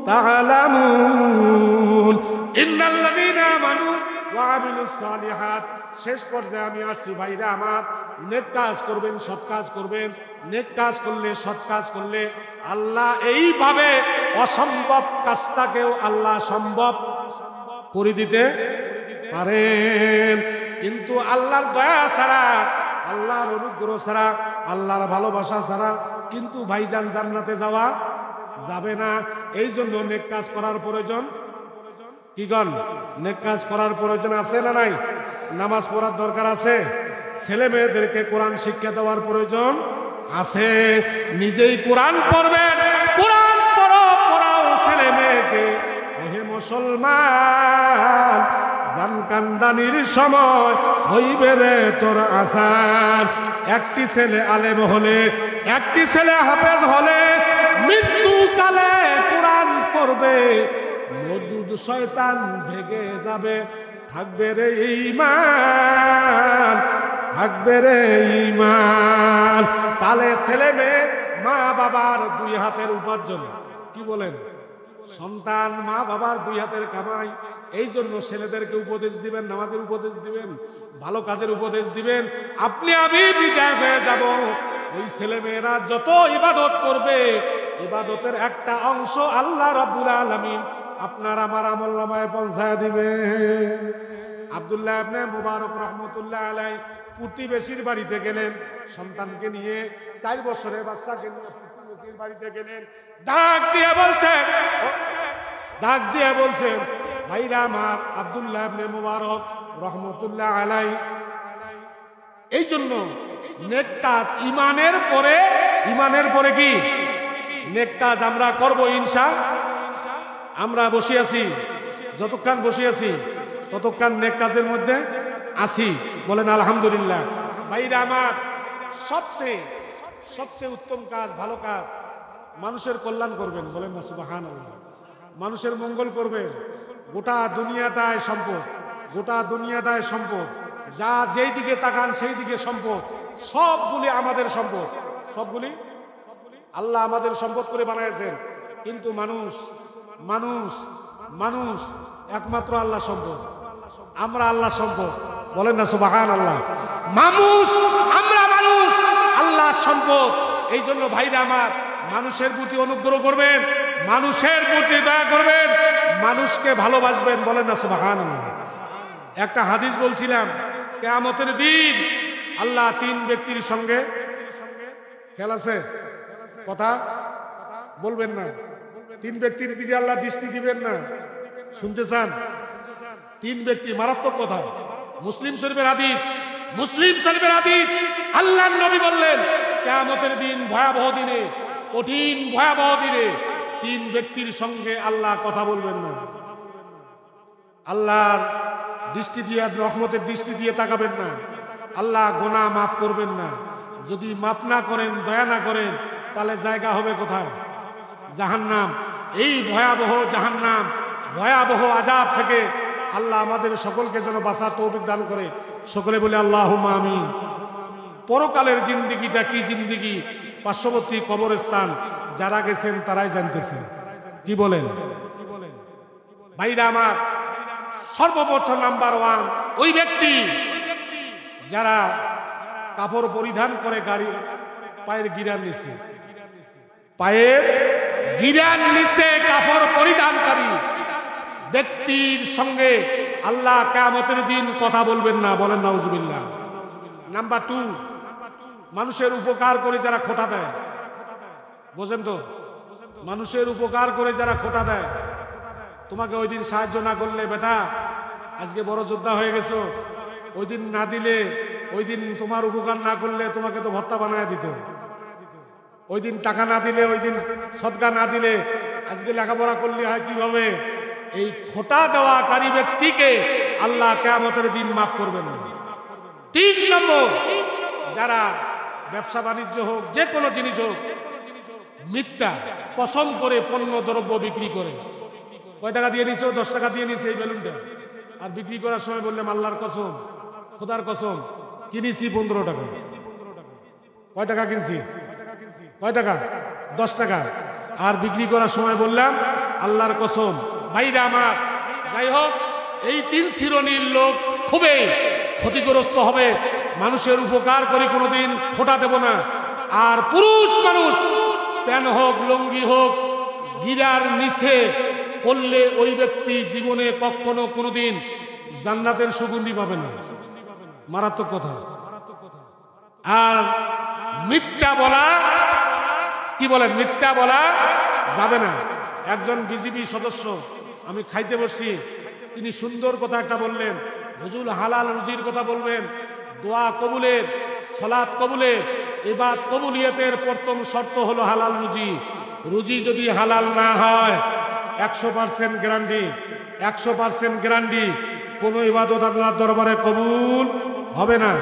তা'লামুন ইন্নাল্লাযীনা আমানু ওয়া আমিলুস সালিহাত। শেষ পর্যায়ে আমি আসছি। ভাইরা আমার, নেক কাজ করবেন, সৎ কাজ করবেন। নেক কাজ করলে, সৎ কাজ করলে আল্লাহ এইভাবে অসম্ভব কাজটাকেও আল্লাহ সম্ভব করে দিতে পারেন। কিন্তু আল্লাহর দয়া ছাড়া, আল্লাহর অনুগ্রহ ছাড়া, আল্লাহর ভালোবাসা ছাড়া কিন্তু ভাইজান জান্নাতে যাওয়া যাবে না। এই জন্য নেক কাজ করার প্রয়োজন। কি গণ? নেক কাজ করার প্রয়োজন আছে না নাই? নামাজ পড়ার দরকার আছে, ছেলে মেয়েদেরকে কোরআন শিক্ষা দেওয়ার প্রয়োজন আছে। নিজেই কোরআন পড়বেন, কোরআন পড়াও ছেলে মেয়েকে। হে মুসলমান, কান কান্দানির সময় হইবে রে তোর আসান। একটি ছেলে আলেম হলে, একটি ছেলে হাফেজ হলে মৃত্যুকালে কোরআন পড়বে, মরদুদ শয়তান ভেগে যাবে, থাকবে রে ঈমান, থাকবে রে ঈমান। তাহলে ছেলে মেয়ে মা বাবার দুই হাতের উপার্জন। কি বলেন? সন্তান মা বাবার দুই হাতের কামাই। এই জন্য ছেলেদেরকে উপদেশ দিবেন, নামাজের উপদেশ দিবেন, ভালো কাজের উপদেশ দিবেন। আপনি আমি বিদায় হয়ে যাব, ওই ছেলে মেয়েরা যত ইবাদত করবে, ইবাদতের একটা অংশ আল্লাহ রাব্বুল আলামিন আপনার আমার আমলনামায় পৌঁছায় দিবে। আব্দুল্লাহ ইবনে মুবারক রাহমাতুল্লাহ আলাইহি প্রতিবেশীর বাড়িতে গেলেন, সন্তানকে নিয়ে 4 বছরের বাচ্চাকে নিয়ে প্রতিবেশীর বাড়িতে গেলেন। ডাক দিয়ে বলছেন ভাইরা আমার, আব্দুল্লাহ ইবনে মুবারক রাহমাতুল্লাহ আলাইহি এই জন্য নেক কাজ ইমানের পরে কি নেক কাজ আমরা করব ইনশাআল্লাহ। আমরা বসে আছি, যতক্ষণ বসে আছি ততক্ষণ নেক কাজের মধ্যে আছি, বলেন আলহামদুলিল্লাহ। ভাইরা আমার, সবচেয়ে উত্তম কাজ, ভালো কাজ মানুষের কল্যাণ করবেন, বলেন না সুবহানাল্লাহ। মানুষের মঙ্গল করবেন। গোটা দুনিয়াটায় সম্পদ, গোটা দুনিয়াটায় সম্পদ, যা যেই দিকে তাকান সেই দিকে সম্পদ, সবগুলি আমাদের সম্পদ, সবগুলি আল্লাহ আমাদের সম্পদ করে বানাইছেন। কিন্তু মানুষ একমাত্র আল্লাহ সম্পদ, আমরা আল্লাহ সম্পদ, বলেন না সুবহানাল্লাহ। আমরা মানুষ আল্লাহ সম্পদ। এই জন্য ভাইরা আমার, মানুষের প্রতি অনুগ্রহ করবেন, মানুষের প্রতি দয়া করবেন, মানুষকে ভালোবাসবেন, বলেন না সুবহানাল্লাহ। একটা হাদিস বলছিলাম, কিয়ামতের দিন আল্লাহ 3 ব্যক্তির সঙ্গে খেলাছে, কথা বলবেন না। 3 ব্যক্তির দিকে আল্লাহ দৃষ্টি দিবেন না, শুনতে চান? 3 ব্যক্তি, মারাত্মক কথা। মুসলিম শরীফের হাদিস, আল্লাহর নবী বললেন কিয়ামতের দিন ভয়াবহ দিনে, কঠিন ভয়াবহ দিনে 3 ব্যক্তির সঙ্গে আল্লাহ কথা বলবেন না। আল্লাহর দৃষ্টি দিয়ে, রহমতের দৃষ্টি দিয়ে তাকাবেন না। আল্লাহ গুনাহ মাফ করবেন না। যদি মাফ না করেন, দয়া না করেন, তাহলে জায়গা হবে কোথায়? জাহান্নাম। এই ভয়াবহ জাহান্নাম, ভয়াবহ আযাব থেকে আল্লাহ আমাদের সকলকে যেন বাঁচার তৌফিক দান করে। সকলে বলে আল্লাহুম্মা আমিন। পরকালের জিন্দেগিটা কি জিন্দেগি, পার্শ্ববর্তী কবরস্থান যারা গেছেন তারাই জানতেছেন। কি বলেন ভাইরা আমার? সর্বপ্রথম নাম্বার 1 ওই ব্যক্তি যারা কাপড় পরিধান করে গাড়ি পায়ের গিরার নিচে, পায়ের গিরার নিচে কাপড় পরিধানকারী ব্যক্তির সঙ্গে আল্লাহ কিয়ামতের দিন কথা বলবেন না, বলেন নাউজুবিল্লাহ। নাম্বার 2, মানুষের উপকার করে যারা খোটা দেয়, বোঝেন তো? মানুষের উপকার করে যারা খোটা দেয়, তোমাকে ওই দিন সাহায্য না করলে, বেটা আজকে বড় যোদ্ধা হয়ে গেছো, ওই দিন না দিলে, ওই দিন তোমার উপকার না করলে তোমাকে তো ভর্তা বানায় দিত, ওই দিন টাকা না দিলে, ওই দিন সদকা না দিলে আজকে লেখাপড়া করলে হয় কিভাবে? এই খোটা দেওয়াকারী ব্যক্তিকে আল্লাহ কিয়ামতের দিন মাফ করবেন না। 3 নম্বর, যারা ব্যবসা বাণিজ্য হোক, যে কোনো জিনিস হোক, মিথ্যা কসম করে পণ্য দ্রব্য বিক্রি করে। কয় টাকা দিয়ে নিছো? 10 টাকা দিয়ে নিছে এই বেলুনটা, আর বিক্রি করার সময় বললাম আল্লাহর কসম, খোদার কসম কিনেছি 15 টাকা। কয় টাকা কিনছি? কয় টাকা? 10 টাকা। আর বিক্রি করার সময় বললাম আল্লাহর কসম। ভাইরা আমার, যাই হোক, এই 3 শ্রেণীর লোক খুবই ক্ষতিগ্রস্ত হবে। মানুষের উপকার করে কোনোদিন খোটা দেব না। আর পুরুষ মানুষ প্যান্ট হোক, লুঙ্গি হোক, গিরার নিচে পড়লে ওই ব্যক্তি জীবনে কখনো কোনোদিন জান্নাতের সুগন্ধি পাবে না। মারাত্মক কথা। আর মিথ্যা বলা, কি বলেন, মিথ্যা বলা যাবে না। একজন বিজেপি সদস্য, আমি খাইতে বসছি, তিনি সুন্দর কথা একটা বললেন, হুজুর হালাল রুজির কথা বলবেন, দোয়া কবুলের, সালাত কবুলের, ইবাদত কবুলিয়তের প্রথম শর্ত হলো হালাল রুজি। রুজি যদি হালাল না হয় 100% গ্যারান্টি, 100% গ্যারান্টি কোনো ইবাদত আল্লাহর দরবারে কবুল হবে না।